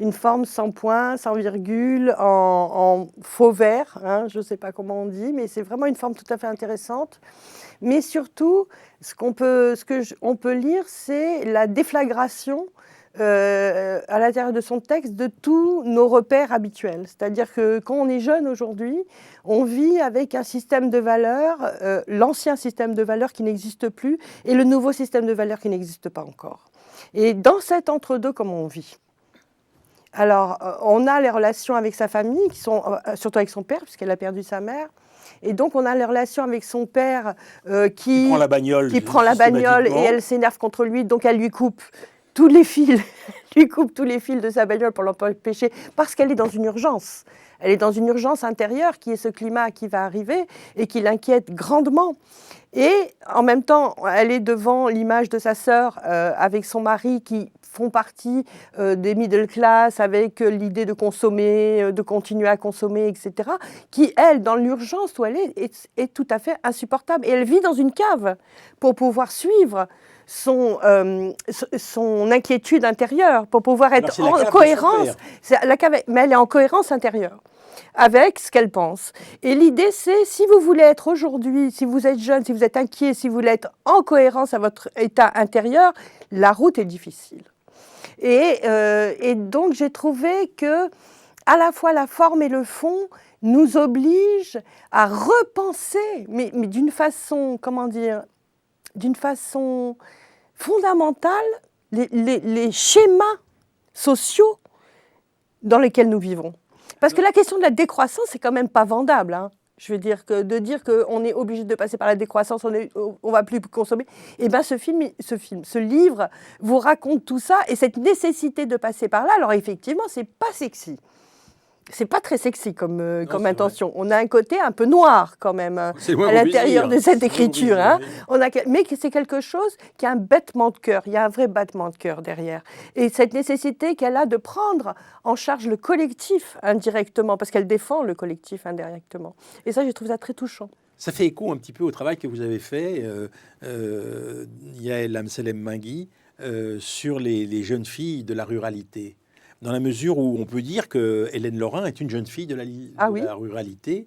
Une forme sans point, sans virgule, en faux vert, hein, je ne sais pas comment on dit, mais c'est vraiment une forme tout à fait intéressante. Mais surtout, on peut lire, c'est la déflagration à l'intérieur de son texte de tous nos repères habituels. C'est-à-dire que quand on est jeune aujourd'hui, on vit avec un système de valeurs, l'ancien système de valeurs qui n'existe plus et le nouveau système de valeurs qui n'existe pas encore. Et dans cet entre-deux, comment on vit ? Alors, on a les relations avec sa famille, qui sont surtout avec son père, puisqu'elle a perdu sa mère. Et donc, on a les relations avec son père qui prend la bagnole et elle s'énerve contre lui, donc elle lui coupe tous les fils, de sa bagnole pour l'empêcher, parce qu'elle est dans une urgence. Elle est dans une urgence intérieure qui est ce climat qui va arriver et qui l'inquiète grandement. Et en même temps, elle est devant l'image de sa sœur avec son mari qui font partie des middle class avec l'idée de consommer, de continuer à consommer, etc., qui, elle, dans l'urgence où elle est tout à fait insupportable. Et elle vit dans une cave pour pouvoir suivre son inquiétude intérieure, pour pouvoir être en cohérence. Mais elle est en cohérence intérieure avec ce qu'elle pense. Et l'idée, c'est, si vous voulez être aujourd'hui, si vous êtes jeune, si vous êtes inquiet, si vous voulez être en cohérence à votre état intérieur, la route est difficile. Et donc, j'ai trouvé que, à la fois la forme et le fond nous obligent à repenser, mais d'une façon, d'une façon fondamentale, les schémas sociaux dans lesquels nous vivons. Parce que la question de la décroissance, c'est quand même pas vendable, hein. Je veux dire que de dire qu'on est obligé de passer par la décroissance, on va plus consommer. Eh bien, ce livre vous raconte tout ça et cette nécessité de passer par là. Alors effectivement, c'est pas sexy. C'est pas très sexy comme intention. Vrai. On a un côté un peu noir quand même à l'intérieur de cette écriture. Hein. Mais c'est quelque chose qui a un battement de cœur. Il y a un vrai battement de cœur derrière. Et cette nécessité qu'elle a de prendre en charge le collectif indirectement, parce qu'elle défend le collectif indirectement. Et ça, je trouve ça très touchant. Ça fait écho un petit peu au travail que vous avez fait, Yael Amselem-Mingui, sur les jeunes filles de la ruralité. Dans la mesure où on peut dire que Hélène Lorrain est une jeune fille de la ruralité,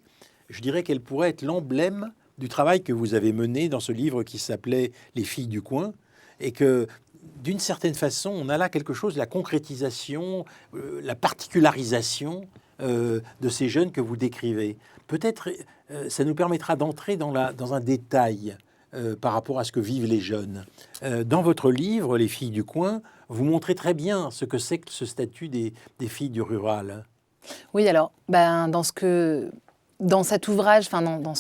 je dirais qu'elle pourrait être l'emblème du travail que vous avez mené dans ce livre qui s'appelait « Les filles du coin », et que, d'une certaine façon, on a là quelque chose, la concrétisation, la particularisation de ces jeunes que vous décrivez. Peut-être ça nous permettra d'entrer dans un détail par rapport à ce que vivent les jeunes. Dans votre livre, Les filles du coin, vous montrez très bien ce que c'est que ce statut des filles du rural. Oui, alors, dans cet ouvrage, dans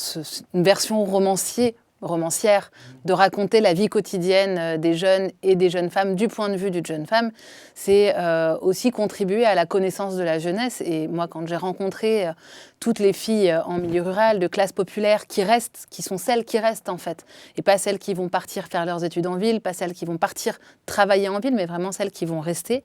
une version romancière, de raconter la vie quotidienne des jeunes et des jeunes femmes du point de vue d'une jeune femme, c'est aussi contribuer à la connaissance de la jeunesse. Et moi, quand j'ai rencontré toutes les filles en milieu rural, de classe populaire, qui sont celles qui restent en fait, et pas celles qui vont partir faire leurs études en ville, pas celles qui vont partir travailler en ville, mais vraiment celles qui vont rester,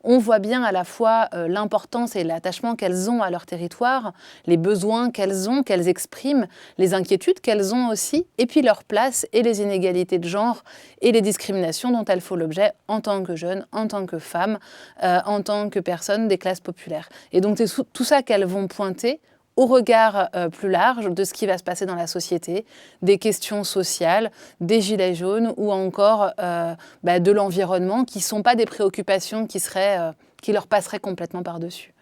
on voit bien à la fois l'importance et l'attachement qu'elles ont à leur territoire, les besoins qu'elles ont, qu'elles expriment, les inquiétudes qu'elles ont aussi, et puis leur place et les inégalités de genre et les discriminations dont elles font l'objet en tant que jeunes, en tant que femmes, en tant que personnes des classes populaires. Et donc c'est tout ça qu'elles vont pointer au regard plus large de ce qui va se passer dans la société, des questions sociales, des gilets jaunes ou encore de l'environnement, qui ne sont pas des préoccupations qui leur passeraient complètement par-dessus.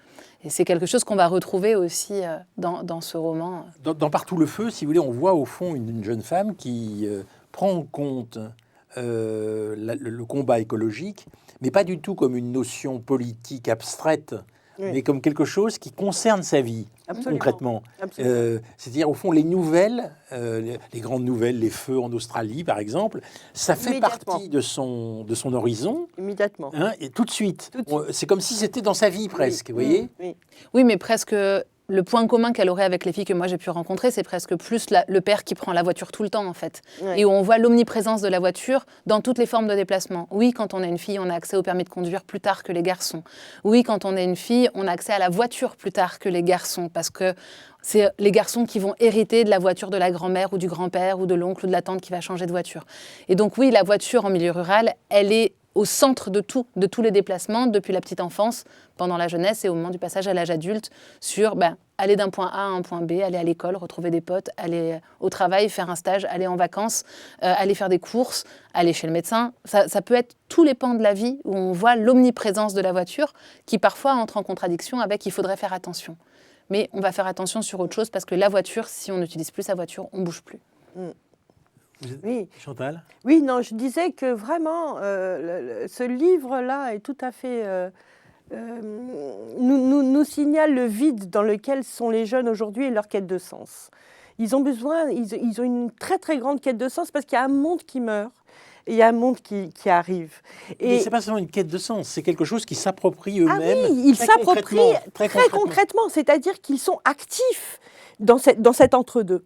Et c'est quelque chose qu'on va retrouver aussi dans ce roman. Dans Partout le feu, si vous voulez, on voit au fond une jeune femme qui prend en compte le combat écologique, mais pas du tout comme une notion politique abstraite, mais comme quelque chose qui concerne sa vie. Absolument. Concrètement. Absolument. C'est-à-dire, au fond, les nouvelles, les grandes nouvelles, les feux en Australie, par exemple, ça fait partie de son horizon. Immédiatement. Hein, et tout de suite. C'est comme si c'était dans sa vie, presque, vous voyez ? Oui, mais presque le point commun qu'elle aurait avec les filles que moi j'ai pu rencontrer, c'est presque plus le père qui prend la voiture tout le temps en fait. Ouais. Et où on voit l'omniprésence de la voiture dans toutes les formes de déplacement. Oui, quand on est une fille, on a accès au permis de conduire plus tard que les garçons. Oui, quand on est une fille, on a accès à la voiture plus tard que les garçons, parce que c'est les garçons qui vont hériter de la voiture de la grand-mère ou du grand-père ou de l'oncle ou de la tante qui va changer de voiture. Et donc oui, la voiture en milieu rural, elle est au centre de tous les déplacements, depuis la petite enfance, pendant la jeunesse et au moment du passage à l'âge adulte, sur aller d'un point A à un point B, aller à l'école, retrouver des potes, aller au travail, faire un stage, aller en vacances, aller faire des courses, aller chez le médecin. Ça peut être tous les pans de la vie où on voit l'omniprésence de la voiture qui parfois entre en contradiction avec « il faudrait faire attention ». Mais on va faire attention sur autre chose parce que la voiture, si on n'utilise plus sa voiture, on ne bouge plus. Oui. Chantal? Oui, non, je disais que vraiment, ce livre-là est tout à fait... nous signale le vide dans lequel sont les jeunes aujourd'hui et leur quête de sens. Ils ont besoin, ils ont une très très grande quête de sens parce qu'il y a un monde qui meurt et il y a un monde qui arrive. Mais ce n'est pas seulement une quête de sens, c'est quelque chose qu'ils s'approprient eux-mêmes. Ah oui, ils s'approprient très concrètement, c'est-à-dire qu'ils sont actifs dans cet entre-deux.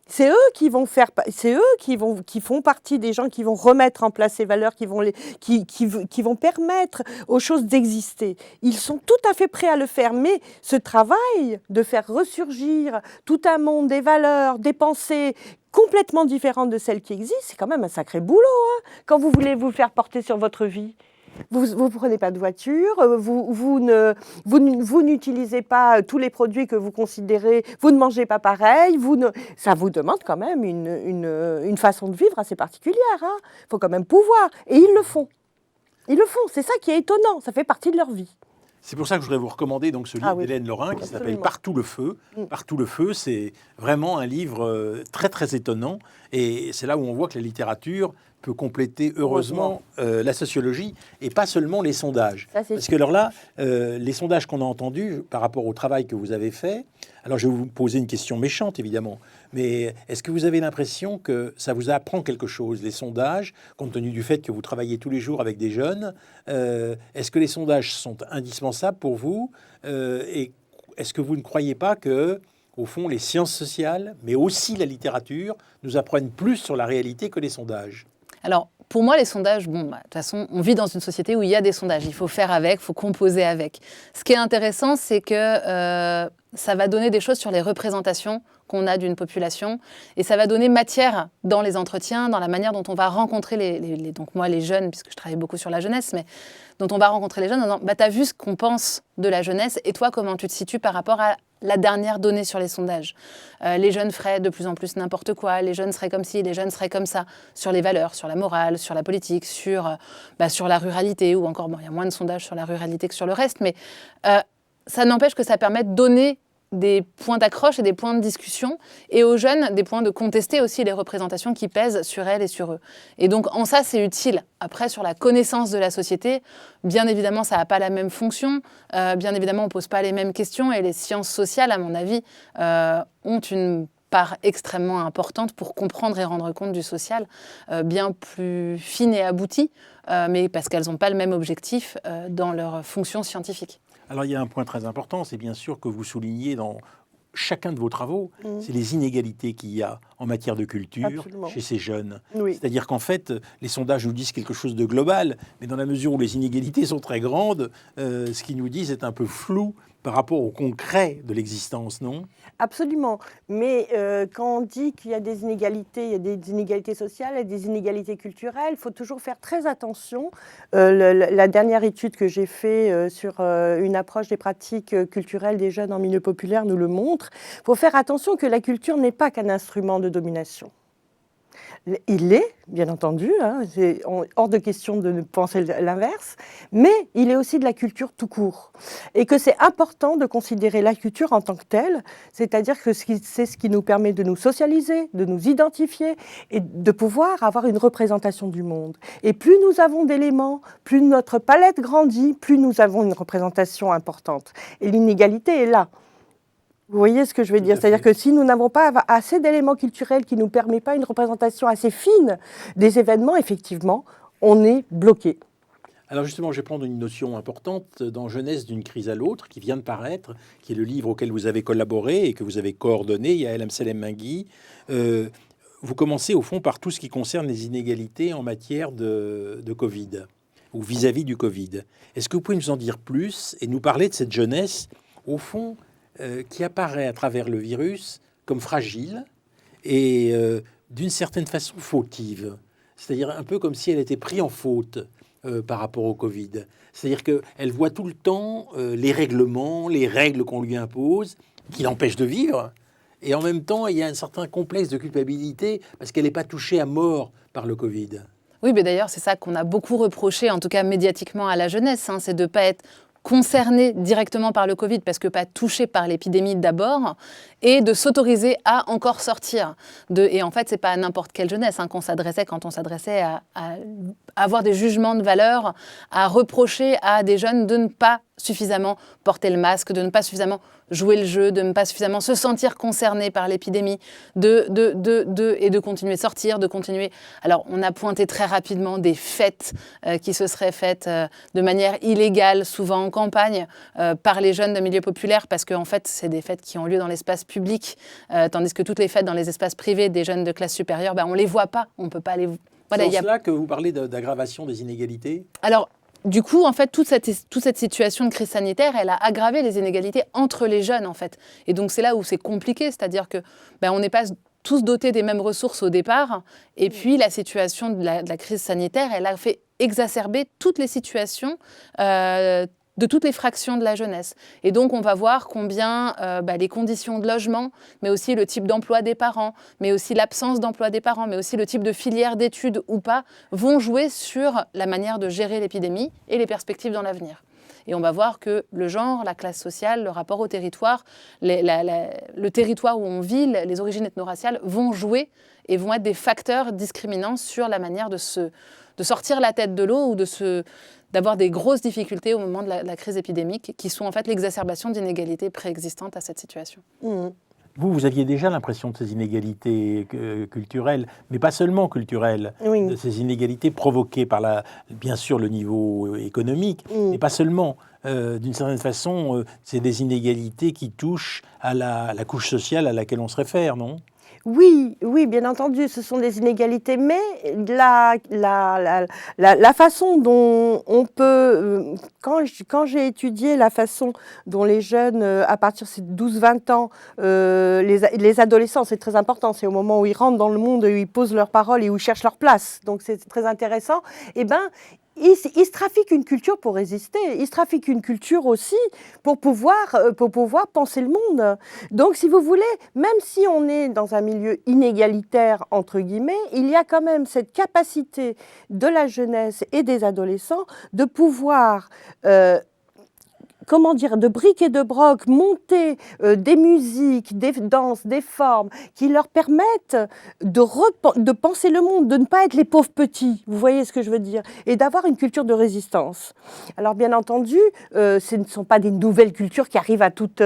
C'est eux qui vont faire, c'est eux qui font partie des gens qui vont remettre en place ces valeurs, qui vont permettre aux choses d'exister. Ils sont tout à fait prêts à le faire, mais ce travail de faire ressurgir tout un monde, des valeurs, des pensées complètement différentes de celles qui existent, c'est quand même un sacré boulot, hein, quand vous voulez vous faire porter sur votre vie. Vous ne prenez pas de voiture, vous n'utilisez pas tous les produits que vous considérez, vous ne mangez pas pareil, ça vous demande quand même une façon de vivre assez particulière. Il faut quand même pouvoir. Et ils le font. Ils le font. C'est ça qui est étonnant. Ça fait partie de leur vie. C'est pour ça que je voudrais vous recommander donc ce livre d'Hélène Lorrain qui s'appelle Partout le feu. Partout le feu, c'est vraiment un livre très très étonnant. Et c'est là où on voit que la littérature peut compléter heureusement la sociologie et pas seulement les sondages. Parce que alors là, les sondages qu'on a entendus par rapport au travail que vous avez fait, alors je vais vous poser une question méchante évidemment, mais est-ce que vous avez l'impression que ça vous apprend quelque chose, les sondages, compte tenu du fait que vous travaillez tous les jours avec des jeunes, est-ce que les sondages sont indispensables pour vous et est-ce que vous ne croyez pas que au fond, les sciences sociales, mais aussi la littérature, nous apprennent plus sur la réalité que les sondages? Alors, pour moi, les sondages, de toute façon, on vit dans une société où il y a des sondages. Il faut faire avec, il faut composer avec. Ce qui est intéressant, c'est que ça va donner des choses sur les représentations qu'on a d'une population et ça va donner matière dans les entretiens, dans la manière dont on va rencontrer donc moi, les jeunes, puisque je travaille beaucoup sur la jeunesse, mais dont on va rencontrer les jeunes en disant, tu as vu ce qu'on pense de la jeunesse et toi, comment tu te situes par rapport à la dernière donnée sur les sondages. Les jeunes feraient de plus en plus n'importe quoi, les jeunes seraient comme ci, les jeunes seraient comme ça, sur les valeurs, sur la morale, sur la politique, sur la ruralité, ou encore, il y a moins de sondages sur la ruralité que sur le reste, mais ça n'empêche que ça permet de donner des points d'accroche et des points de discussion, et aux jeunes, des points de contester aussi les représentations qui pèsent sur elles et sur eux. Et donc, en ça, c'est utile. Après, sur la connaissance de la société, bien évidemment, ça n'a pas la même fonction. Bien évidemment, on ne pose pas les mêmes questions, et les sciences sociales, à mon avis, ont une part extrêmement importante pour comprendre et rendre compte du social, bien plus fine et aboutie, mais parce qu'elles n'ont pas le même objectif dans leur fonction scientifique. Alors il y a un point très important, c'est bien sûr que vous soulignez dans chacun de vos travaux, c'est les inégalités qu'il y a en matière de culture chez ces jeunes. Oui. C'est-à-dire qu'en fait, les sondages nous disent quelque chose de global, mais dans la mesure où les inégalités sont très grandes, ce qu'ils nous disent est un peu flou par rapport au concret de l'existence, non? Absolument. Mais quand on dit qu'il y a des inégalités, il y a des inégalités sociales, il y a des inégalités culturelles, il faut toujours faire très attention. La dernière étude que j'ai faite sur une approche des pratiques culturelles des jeunes en milieu populaire nous le montre. Il faut faire attention que la culture n'est pas qu'un instrument de domination. Il l'est, bien entendu, c'est hors de question de penser l'inverse, mais il est aussi de la culture tout court. Et que c'est important de considérer la culture en tant que telle, c'est-à-dire que c'est ce qui nous permet de nous socialiser, de nous identifier et de pouvoir avoir une représentation du monde. Et plus nous avons d'éléments, plus notre palette grandit, plus nous avons une représentation importante. Et l'inégalité est là. Vous voyez ce que je veux dire? C'est-à-dire que si nous n'avons pas assez d'éléments culturels qui ne nous permettent pas une représentation assez fine des événements, effectivement, on est bloqué. Alors justement, je vais prendre une notion importante dans Jeunesse d'une crise à l'autre, qui vient de paraître, qui est le livre auquel vous avez collaboré et que vous avez coordonné, Yael Amselem-Mingui. Vous commencez au fond par tout ce qui concerne les inégalités en matière de Covid, ou vis-à-vis du Covid. Est-ce que vous pouvez nous en dire plus et nous parler de cette jeunesse, au fond, qui apparaît à travers le virus comme fragile et d'une certaine façon fautive, c'est-à-dire un peu comme si elle était prise en faute par rapport au Covid. C'est-à-dire qu'elle voit tout le temps les règlements, les règles qu'on lui impose, qui l'empêchent de vivre. Et en même temps, il y a un certain complexe de culpabilité parce qu'elle n'est pas touchée à mort par le Covid. Oui, mais d'ailleurs, c'est ça qu'on a beaucoup reproché, en tout cas médiatiquement, à la jeunesse, hein, c'est de ne pas être concernés directement par le Covid parce que pas touchés par l'épidémie d'abord, et de s'autoriser à encore sortir. Et en fait, c'est pas à n'importe quelle jeunesse hein, quand on s'adressait à avoir des jugements de valeur, à reprocher à des jeunes de ne pas suffisamment porter le masque, de ne pas suffisamment jouer le jeu, de ne pas suffisamment se sentir concerné par l'épidémie, et de continuer de sortir, de continuer... Alors, on a pointé très rapidement des fêtes qui se seraient faites de manière illégale, souvent en campagne, par les jeunes de milieux populaires, parce qu'en fait, c'est des fêtes qui ont lieu dans l'espace public, tandis que toutes les fêtes dans les espaces privés des jeunes de classe supérieure, on ne les voit pas, on ne peut pas les... Voilà, c'est en cela que vous parlez d'aggravation des inégalités ? Alors, du coup, en fait, toute cette situation de crise sanitaire, elle a aggravé les inégalités entre les jeunes, en fait. Et donc, c'est là où c'est compliqué, c'est-à-dire que on n'est pas tous dotés des mêmes ressources au départ. Et puis, la situation de la crise sanitaire, elle a fait exacerber toutes les situations de toutes les fractions de la jeunesse. Et donc, on va voir combien les conditions de logement, mais aussi le type d'emploi des parents, mais aussi l'absence d'emploi des parents, mais aussi le type de filière d'études ou pas, vont jouer sur la manière de gérer l'épidémie et les perspectives dans l'avenir. Et on va voir que le genre, la classe sociale, le rapport au territoire, le territoire où on vit, les origines ethno-raciales vont jouer et vont être des facteurs discriminants sur la manière de sortir la tête de l'eau ou d'avoir des grosses difficultés au moment de la crise épidémique, qui sont en fait l'exacerbation d'inégalités préexistantes à cette situation. Mmh. Vous aviez déjà l'impression de ces inégalités culturelles, mais pas seulement culturelles, Oui. de ces inégalités provoquées par, bien sûr, le niveau économique, mais pas seulement. D'une certaine façon, c'est des inégalités qui touchent à la couche sociale à laquelle on se réfère, non ? Oui, bien entendu, ce sont des inégalités, mais la façon dont on peut... Quand j'ai étudié la façon dont les jeunes, à partir de 12-20 ans, les adolescents, c'est très important, c'est au moment où ils rentrent dans le monde, où ils posent leurs paroles et où ils cherchent leur place, donc c'est très intéressant, ils se trafiquent une culture pour résister. Ils se trafiquent une culture aussi pour pouvoir penser le monde. Donc, si vous voulez, même si on est dans un milieu inégalitaire, entre guillemets, il y a quand même cette capacité de la jeunesse et des adolescents de pouvoir... de briques et de broc, monter des musiques, des danses, des formes qui leur permettent de penser le monde, de ne pas être les pauvres petits, vous voyez ce que je veux dire, et d'avoir une culture de résistance. Alors bien entendu, ce ne sont pas des nouvelles cultures qui arrivent à toutes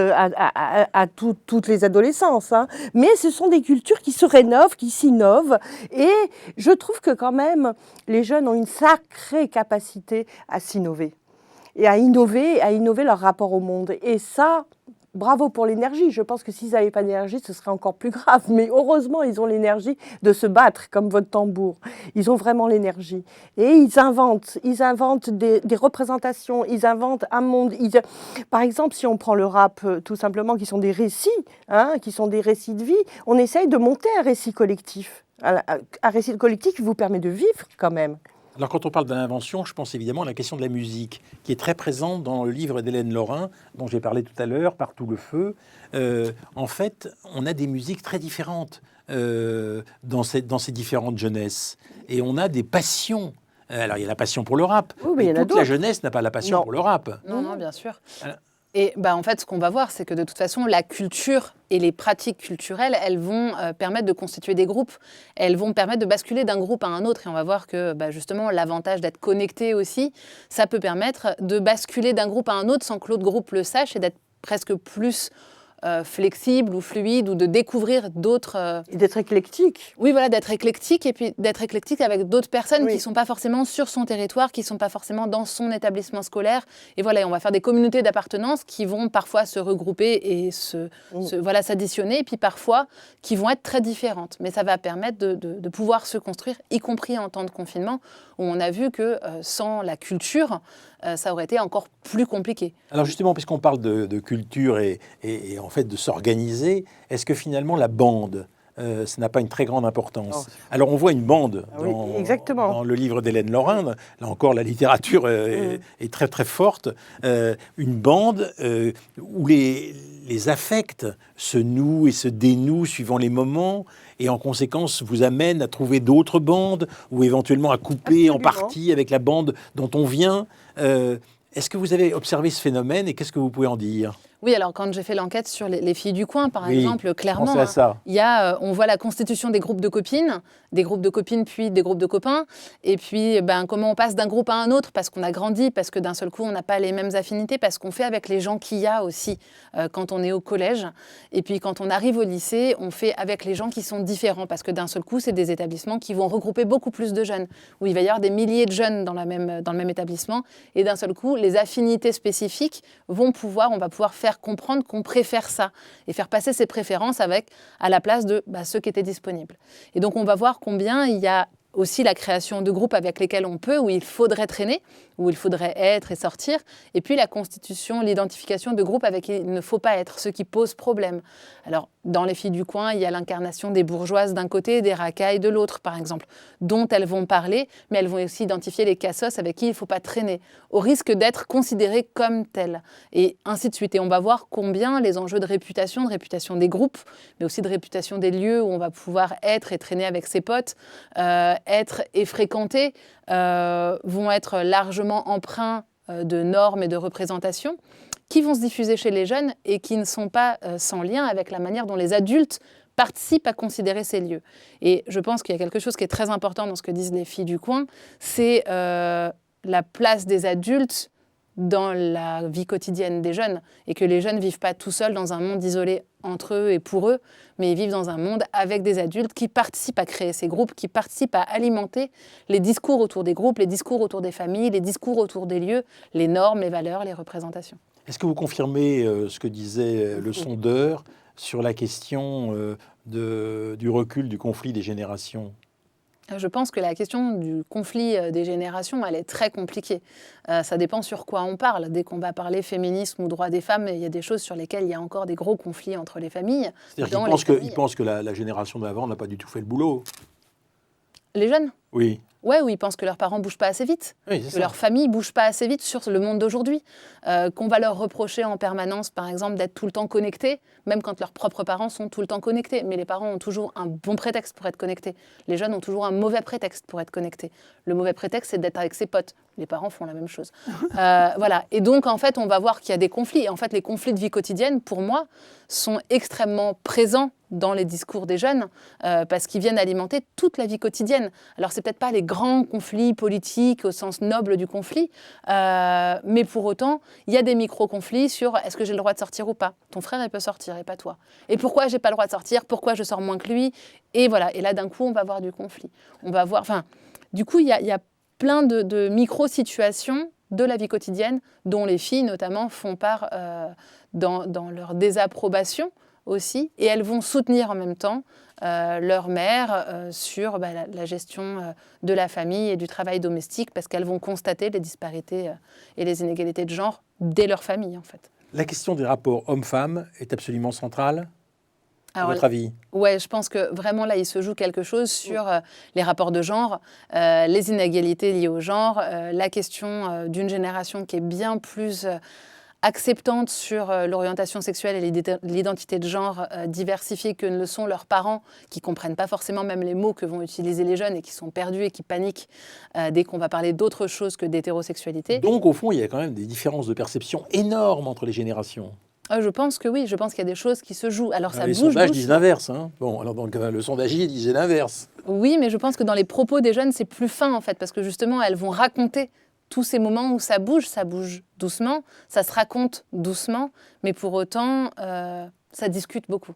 les adolescences, hein, mais ce sont des cultures qui se rénovent, qui s'innovent, et je trouve que quand même les jeunes ont une sacrée capacité à s'innover. Et à innover leur rapport au monde. Et ça, bravo pour l'énergie. Je pense que s'ils n'avaient pas d'énergie, ce serait encore plus grave. Mais heureusement, ils ont l'énergie de se battre, comme votre tambour. Ils ont vraiment l'énergie. Et ils inventent des représentations, ils inventent un monde. Par exemple, si on prend le rap, tout simplement, qui sont des récits, qui sont des récits de vie, on essaye de monter un récit collectif. Un récit collectif qui vous permet de vivre, quand même. Alors, quand on parle d'invention, je pense évidemment à la question de la musique, qui est très présente dans le livre d'Hélène Lorrain, dont j'ai parlé tout à l'heure, Partout le feu. En fait, on a des musiques très différentes dans ces différentes jeunesses. Et on a des passions. Alors, il y a la passion pour le rap, mais toute la jeunesse n'a pas la passion pour le rap. Non, bien sûr. Et en fait, ce qu'on va voir, c'est que de toute façon, la culture et les pratiques culturelles, elles vont permettre de constituer des groupes. Elles vont permettre de basculer d'un groupe à un autre. Et on va voir que justement, l'avantage d'être connecté aussi, ça peut permettre de basculer d'un groupe à un autre sans que l'autre groupe le sache et d'être presque plus flexible ou fluide ou de découvrir d'autres... Et d'être éclectique. Oui, voilà, d'être éclectique et puis d'être éclectique avec d'autres personnes Oui. qui ne sont pas forcément sur son territoire, qui ne sont pas forcément dans son établissement scolaire. Et voilà, on va faire des communautés d'appartenance qui vont parfois se regrouper et voilà, s'additionner, et puis parfois qui vont être très différentes. Mais ça va permettre de pouvoir se construire, y compris en temps de confinement, où on a vu que sans la culture, ça aurait été encore plus compliqué. Alors justement, puisqu'on parle de culture et en fait de s'organiser, est-ce que finalement la bande, ça n'a pas une très grande importance? Alors on voit une bande Oui, exactement. dans le livre d'Hélène Lorrain, là encore la littérature est très très forte, une bande où les affects se nouent et se dénouent suivant les moments, et en conséquence vous amène à trouver d'autres bandes ou éventuellement à couper en partie avec la bande dont on vient. Est-ce que vous avez observé ce phénomène et qu'est-ce que vous pouvez en dire? Oui, alors quand j'ai fait l'enquête sur les filles du coin, par Oui, exemple, clairement, pensez à ça. il y a, on voit la constitution des groupes de copines puis des groupes de copains, et puis comment on passe d'un groupe à un autre parce qu'on a grandi, parce que d'un seul coup on n'a pas les mêmes affinités, parce qu'on fait avec les gens qu'il y a aussi quand on est au collège, et puis quand on arrive au lycée, on fait avec les gens qui sont différents, parce que d'un seul coup c'est des établissements qui vont regrouper beaucoup plus de jeunes, où il va y avoir des milliers de jeunes dans le même établissement, et d'un seul coup les affinités spécifiques on va pouvoir faire comprendre qu'on préfère ça et faire passer ses préférences à la place de ceux qui étaient disponibles. Et donc on va voir combien il y a aussi la création de groupes avec lesquels on peut, où il faudrait traîner, où il faudrait être et sortir, et puis la constitution, l'identification de groupes avec qui il ne faut pas être, ceux qui posent problème. Alors, dans les filles du coin, il y a l'incarnation des bourgeoises d'un côté et des racailles de l'autre, par exemple, dont elles vont parler, mais elles vont aussi identifier les cassos avec qui il ne faut pas traîner, au risque d'être considérées comme telles, et ainsi de suite. Et on va voir combien les enjeux de réputation des groupes, mais aussi de réputation des lieux où on va pouvoir être et traîner avec ses potes, être et fréquenter, vont être largement empreints de normes et de représentations qui vont se diffuser chez les jeunes et qui ne sont pas sans lien avec la manière dont les adultes participent à considérer ces lieux. Et je pense qu'il y a quelque chose qui est très important dans ce que disent les filles du coin, c'est la place des adultes dans la vie quotidienne des jeunes, et que les jeunes ne vivent pas tout seuls dans un monde isolé entre eux et pour eux, mais ils vivent dans un monde avec des adultes qui participent à créer ces groupes, qui participent à alimenter les discours autour des groupes, les discours autour des familles, les discours autour des lieux, les normes, les valeurs, les représentations. Est-ce que vous confirmez ce que disait le sondeur sur la question du recul du conflit des générations? Je pense que la question du conflit des générations, elle est très compliquée. Ça dépend sur quoi on parle. Dès qu'on va parler féminisme ou droits des femmes, il y a des choses sur lesquelles il y a encore des gros conflits entre les familles. C'est-à-dire qu'ils pensent que la génération d'avant n'a pas du tout fait le boulot. Les jeunes ? Oui. Ouais, où ils pensent que leurs parents ne bougent pas assez vite, Oui, que leur famille ne bouge pas assez vite sur le monde d'aujourd'hui, qu'on va leur reprocher en permanence, par exemple, d'être tout le temps connectés, même quand leurs propres parents sont tout le temps connectés. Mais les parents ont toujours un bon prétexte pour être connectés. Les jeunes ont toujours un mauvais prétexte pour être connectés. Le mauvais prétexte, c'est d'être avec ses potes. Les parents font la même chose. Voilà. Et donc, en fait, on va voir qu'il y a des conflits. Et en fait, les conflits de vie quotidienne, pour moi, sont extrêmement présents dans les discours des jeunes, parce qu'ils viennent alimenter toute la vie quotidienne. Alors, c'est peut-être pas les grands conflits politiques au sens noble du conflit, mais pour autant, il y a des micro-conflits sur est-ce que j'ai le droit de sortir ou pas. Ton frère, il peut sortir et pas toi. Et pourquoi j'ai pas le droit de sortir? Pourquoi je sors moins que lui? Et voilà. Et là, d'un coup, on va avoir du conflit. On va voir. Enfin, du coup, il y a plein de micro-situations de la vie quotidienne dont les filles, notamment, font part dans leur désapprobation aussi, et elles vont soutenir en même temps leur mère sur la gestion de la famille et du travail domestique, parce qu'elles vont constater les disparités et les inégalités de genre dès leur famille, en fait. La question des rapports hommes-femmes est absolument centrale, à Alors, votre avis? Ouais, je pense que vraiment là, il se joue quelque chose sur les rapports de genre, les inégalités liées au genre, la question d'une génération qui est bien plus acceptante sur l'orientation sexuelle et l'identité de genre diversifiée que ne le sont leurs parents, qui ne comprennent pas forcément même les mots que vont utiliser les jeunes et qui sont perdus et qui paniquent dès qu'on va parler d'autre chose que d'hétérosexualité. Donc, au fond, il y a quand même des différences de perception énormes entre les générations. Je pense que oui, je pense qu'il y a des choses qui se jouent. Alors ça les bouge. sondages disent l'inverse. Hein. Bon, alors donc le sondagier disait l'inverse. Oui, mais je pense que dans les propos des jeunes, c'est plus fin en fait, parce que justement, elles vont raconter tous ces moments où ça bouge doucement, ça se raconte doucement, mais pour autant, Ça discute beaucoup.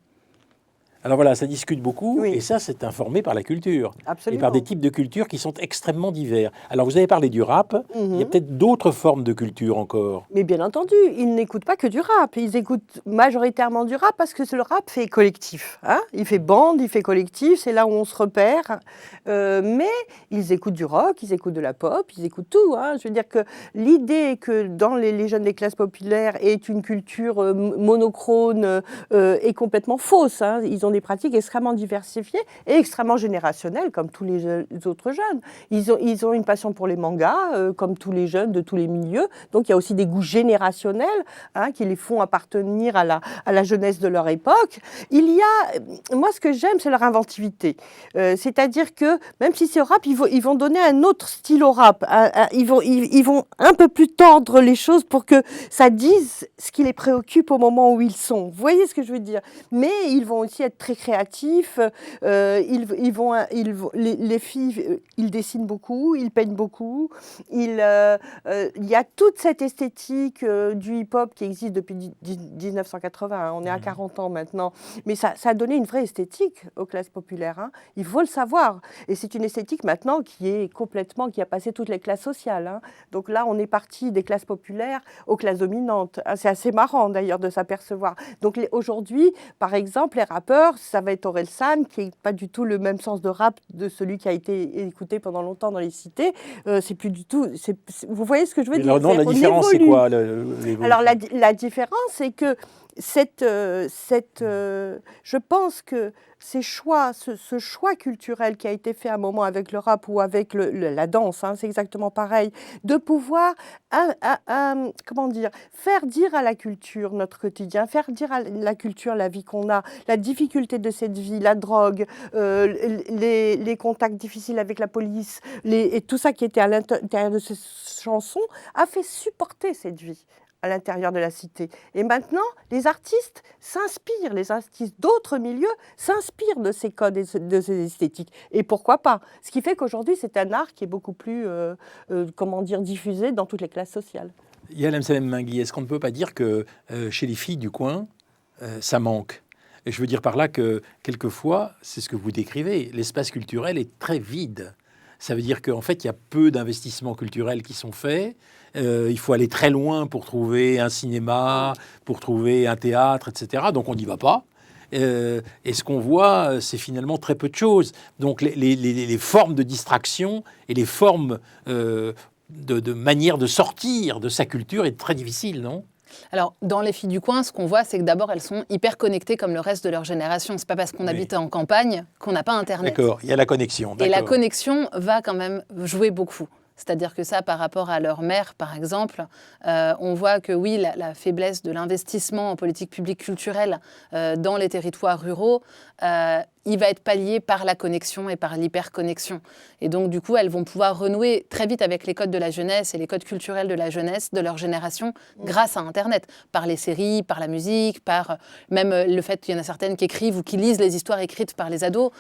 Alors voilà, ça discute beaucoup, Oui. et ça, c'est informé par la culture. Absolument. Et par des types de culture qui sont extrêmement divers. Alors, vous avez parlé du rap, il y a Mhm. peut-être d'autres formes de culture encore. Mais bien entendu, ils n'écoutent pas que du rap. Ils écoutent majoritairement du rap parce que le rap fait collectif. Hein, il fait bande, il fait collectif, c'est là où on se repère. Mais ils écoutent du rock, ils écoutent de la pop, ils écoutent tout. Hein. Je veux dire que l'idée que dans les jeunes des classes populaires est une culture monochrone est complètement fausse. Hein. Ils ont des pratiques extrêmement diversifiées et extrêmement générationnelles, comme tous les autres jeunes. Ils ont une passion pour les mangas, comme tous les jeunes de tous les milieux. Donc il y a aussi des goûts générationnels hein, qui les font appartenir à la jeunesse de leur époque. Moi ce que j'aime, c'est leur inventivité. C'est-à-dire que même si c'est au rap, ils vont donner un autre style au rap. Ils vont un peu plus tendre les choses pour que ça dise ce qui les préoccupe au moment où ils sont. Vous voyez ce que je veux dire? Mais ils vont aussi être très créatifs. Les filles, ils dessinent beaucoup, ils peignent beaucoup. Il y a toute cette esthétique du hip-hop qui existe depuis 1980. Hein. On est à 40 ans maintenant. Mais ça a donné une vraie esthétique aux classes populaires. Hein. Il faut le savoir. Et c'est une esthétique maintenant qui a passé toutes les classes sociales. Hein. Donc là, on est parti des classes populaires aux classes dominantes. Hein. C'est assez marrant d'ailleurs de s'apercevoir. Donc aujourd'hui, par exemple, les rappeurs, ça va être Orelsan, qui n'est pas du tout le même sens de rap de celui qui a été écouté pendant longtemps dans les cités. C'est plus du tout. Vous voyez ce que je veux dire? Alors, non, la On différence, c'est évolue. quoi Alors la différence, c'est que je pense que ce choix culturel qui a été fait à un moment avec le rap ou avec la danse, hein, c'est exactement pareil, de pouvoir comment dire, faire dire à la culture notre quotidien, faire dire à la culture la vie qu'on a, la difficulté de cette vie, la drogue, les contacts difficiles avec la police, et tout ça qui était à l'intérieur de ces chansons, a fait supporter cette vie à l'intérieur de la cité. Et maintenant, les artistes s'inspirent, les artistes d'autres milieux s'inspirent de ces codes et de ces esthétiques. Et pourquoi pas? Ce qui fait qu'aujourd'hui, c'est un art qui est beaucoup plus, diffusé dans toutes les classes sociales. Yael Amsalem-Mingui, est-ce qu'on ne peut pas dire que chez les filles du coin, ça manque? Et je veux dire par là que, quelquefois, c'est ce que vous décrivez, l'espace culturel est très vide. Ça veut dire qu'en fait, il y a peu d'investissements culturels qui sont faits. Il faut aller très loin pour trouver un cinéma, pour trouver un théâtre, etc. Donc on n'y va pas. Et ce qu'on voit, c'est finalement très peu de choses. Donc les formes de distraction et les formes de manière de sortir de sa culture est très difficile, non ? Alors, dans les filles du coin, ce qu'on voit, c'est que d'abord, elles sont hyper connectées comme le reste de leur génération. C'est pas parce qu'on habite en campagne qu'on n'a pas Internet. D'accord, il y a la connexion. Et la connexion va quand même jouer beaucoup. C'est-à-dire que ça, par rapport à leur mère, par exemple, on voit que oui, la faiblesse de l'investissement en politique publique culturelle dans les territoires ruraux, il va être pallié par la connexion et par l'hyperconnexion. Et donc, du coup, elles vont pouvoir renouer très vite avec les codes de la jeunesse et les codes culturels de la jeunesse, de leur génération, grâce à Internet, par les séries, par la musique, par même le fait qu'il y en a certaines qui écrivent ou qui lisent les histoires écrites par les ados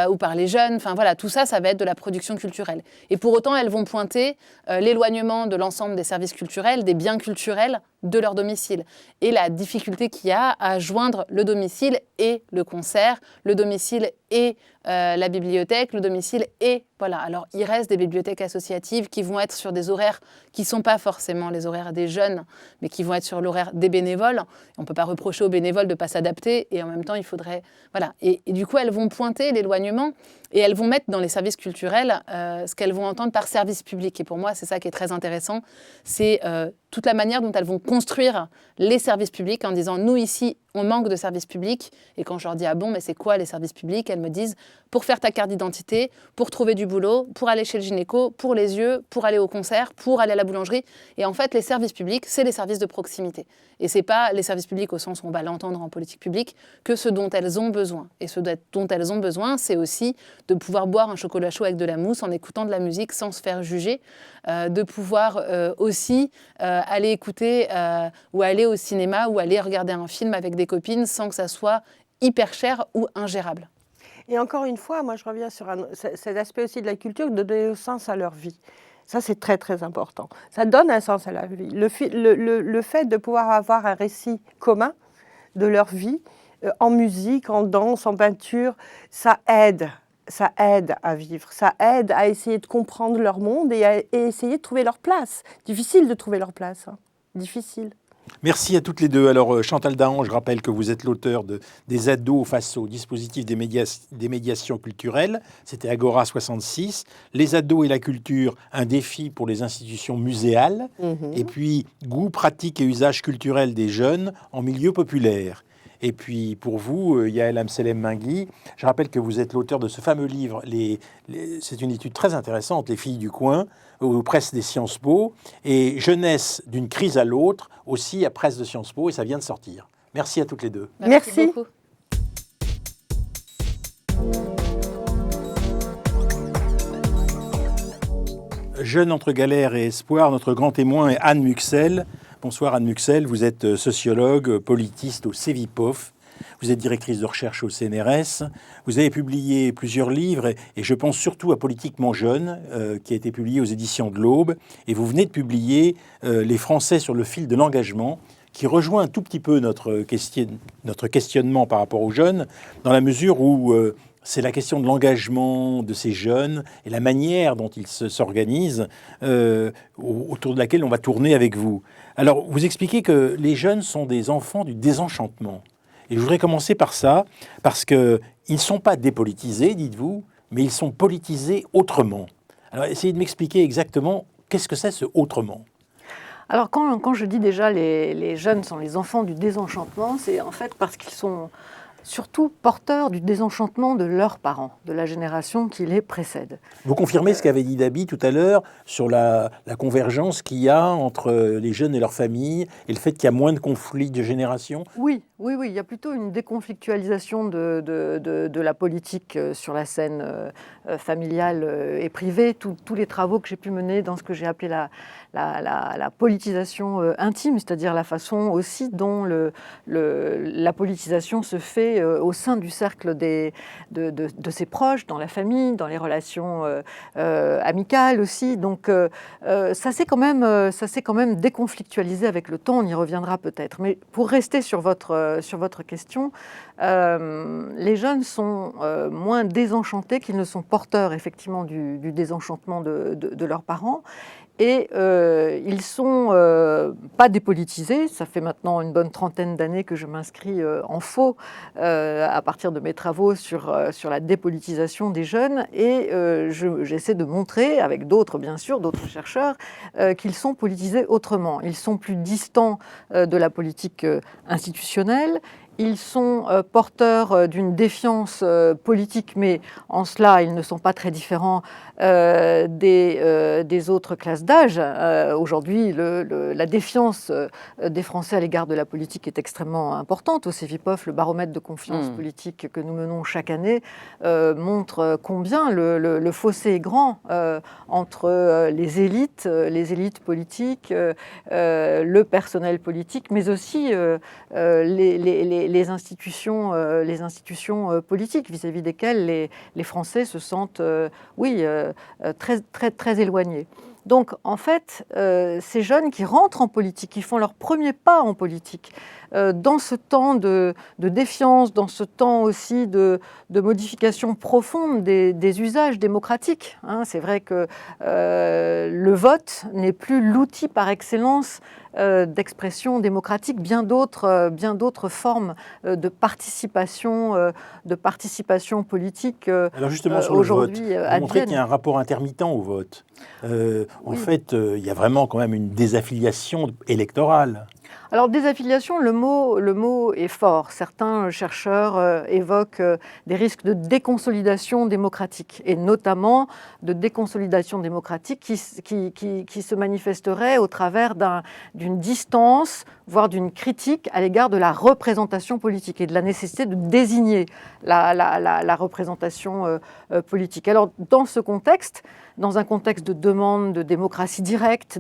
ou par les jeunes. Enfin, voilà, tout ça, ça va être de la production culturelle. Et pour autant, elles vont pointer l'éloignement de l'ensemble des services culturels, des biens culturels de leur domicile. Et la difficulté qu'il y a à joindre le domicile et le concert, le domicile et la bibliothèque, le domicile et... Voilà. Alors, il reste des bibliothèques associatives qui vont être sur des horaires qui ne sont pas forcément les horaires des jeunes, mais qui vont être sur l'horaire des bénévoles. On ne peut pas reprocher aux bénévoles de ne pas s'adapter, et en même temps, il faudrait... Voilà. Et du coup, elles vont pointer l'éloignement, et elles vont mettre dans les services culturels ce qu'elles vont entendre par service public. Et pour moi, c'est ça qui est très intéressant, c'est toute la manière dont elles vont construire les services publics en disant, nous ici, on manque de services publics. Et quand je leur dis, ah bon, mais c'est quoi les services publics? Elles me disent, pour faire ta carte d'identité, pour trouver du boulot, pour aller chez le gynéco, pour les yeux, pour aller au concert, pour aller à la boulangerie. Et en fait, les services publics, c'est les services de proximité. Et c'est pas les services publics au sens où on va l'entendre en politique publique, que ce dont elles ont besoin. Et ce dont elles ont besoin, c'est aussi de pouvoir boire un chocolat chaud avec de la mousse en écoutant de la musique sans se faire juger, de pouvoir aussi aller écouter ou aller au cinéma ou aller regarder un film avec des copines sans que ça soit hyper cher ou ingérable. Et encore une fois, moi je reviens sur cet aspect aussi de la culture, de donner un sens à leur vie. Ça, c'est très, très important. Ça donne un sens à la vie. Le fait de pouvoir avoir un récit commun, de leur vie, en musique, en danse, en peinture, ça aide à vivre, ça aide à essayer de comprendre leur monde et essayer de trouver leur place. Difficile de trouver leur place, hein. Difficile. Merci à toutes les deux. Alors, Chantal Dahan, je rappelle que vous êtes l'auteur des ados face au dispositif des médiations culturelles. C'était Agora 66. Les ados et la culture, un défi pour les institutions muséales. Et puis, goût, pratique et usage culturel des jeunes en milieu populaire. Et puis, pour vous, Yael Amselem Mingui, je rappelle que vous êtes l'auteur de ce fameux livre. C'est une étude très intéressante, Les filles du coin, aux presses des Sciences Po, et Jeunesse d'une crise à l'autre, aussi à presse de Sciences Po, et ça vient de sortir. Merci à toutes les deux. Merci. Beaucoup. Jeune entre galère et espoir, notre grand témoin est Anne Muxel. Bonsoir Anne Muxel, vous êtes sociologue, politiste au CEVIPOF. Vous êtes directrice de recherche au CNRS. Vous avez publié plusieurs livres et je pense surtout à Politiquement jeune, qui a été publié aux éditions de l'Aube. Et vous venez de publier Les Français sur le fil de l'engagement, qui rejoint un tout petit peu notre questionnement par rapport aux jeunes, dans la mesure où c'est la question de l'engagement de ces jeunes et la manière dont ils s'organisent autour de laquelle on va tourner avec vous. Alors, vous expliquez que les jeunes sont des enfants du désenchantement. Et je voudrais commencer par ça, parce qu'ils ne sont pas dépolitisés, dites-vous, mais ils sont politisés autrement. Alors, essayez de m'expliquer exactement qu'est-ce que c'est ce autrement. Alors quand je dis déjà les jeunes sont les enfants du désenchantement, c'est en fait parce qu'ils sont surtout porteurs du désenchantement de leurs parents, de la génération qui les précède. Vous confirmez ce qu'avait dit Dabi tout à l'heure sur la convergence qu'il y a entre les jeunes et leurs familles et le fait qu'il y a moins de conflits de génération? Oui, il y a plutôt une déconflictualisation de la politique sur la scène familiale et privée. Tous les travaux que j'ai pu mener dans ce que j'ai appelé la politisation intime, c'est-à-dire la façon aussi dont la politisation se fait au sein du cercle de ses proches, dans la famille, dans les relations amicales aussi. Donc ça s'est quand même déconflictualisé avec le temps, on y reviendra peut-être. Mais pour rester sur votre question, les jeunes sont moins désenchantés qu'ils ne sont porteurs effectivement du désenchantement de leurs parents. Et ils sont pas dépolitisés. Ça fait maintenant une bonne trentaine d'années que je m'inscris en faux à partir de mes travaux sur la dépolitisation des jeunes. Et j'essaie de montrer, avec d'autres bien sûr, d'autres chercheurs, qu'ils sont politisés autrement. Ils sont plus distants de la politique institutionnelle. Ils sont porteurs d'une défiance politique, mais en cela, ils ne sont pas très différents des autres classes d'âge. Aujourd'hui, la défiance des Français à l'égard de la politique est extrêmement importante. Au CEVIPOF, le baromètre de confiance politique que nous menons chaque année montre combien le fossé est grand entre les élites politiques, le personnel politique, mais aussi les institutions politiques vis-à-vis desquelles les Français se sentent, très éloignés. Donc, en fait, ces jeunes qui rentrent en politique, qui font leur premier pas en politique, dans ce temps de défiance, dans ce temps aussi de modification profonde des usages démocratiques, hein, c'est vrai que le vote n'est plus l'outil par excellence d'expression démocratique, bien d'autres formes de participation politique Alors justement sur le vote, vous montrez qu'il y a un adviennent. rapport intermittent au vote. En Oui. fait, il y a vraiment quand même une désaffiliation électorale. Alors, désaffiliation, le mot est fort. Certains chercheurs évoquent des risques de déconsolidation démocratique, et notamment de déconsolidation démocratique qui se manifesterait au travers d'une distance, voire d'une critique à l'égard de la représentation politique et de la nécessité de désigner la représentation politique. Alors, dans ce contexte, dans un contexte de demande de démocratie directe,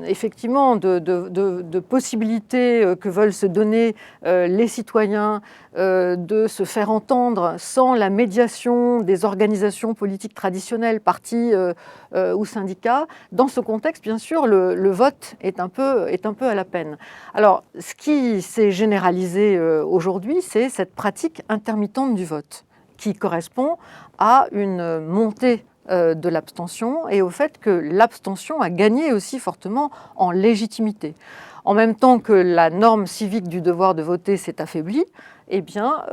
effectivement, autant de possibilités que veulent se donner les citoyens de se faire entendre sans la médiation des organisations politiques traditionnelles, partis ou syndicats. Dans ce contexte, bien sûr, le vote est un peu à la peine. Alors, ce qui s'est généralisé aujourd'hui, c'est cette pratique intermittente du vote, qui correspond à une montée de l'abstention et au fait que l'abstention a gagné aussi fortement en légitimité. En même temps que la norme civique du devoir de voter s'est affaiblie, eh bien,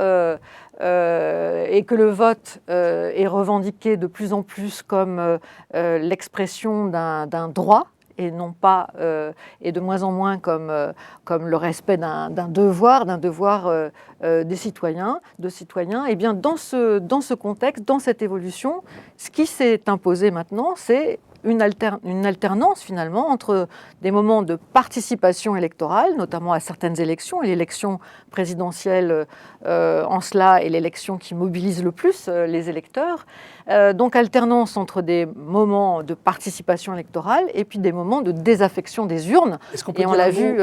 et que le vote est revendiqué de plus en plus comme l'expression d'un droit, et non pas, et de moins en moins comme le respect d'un devoir des citoyens, eh bien dans ce contexte, dans cette évolution, ce qui s'est imposé maintenant, c'est une alternance finalement entre des moments de participation électorale, notamment à certaines élections, et l'élection présidentielle en cela est l'élection qui mobilise le plus les électeurs. Donc alternance entre des moments de participation électorale et puis des moments de désaffection des urnes. Et on l'a vu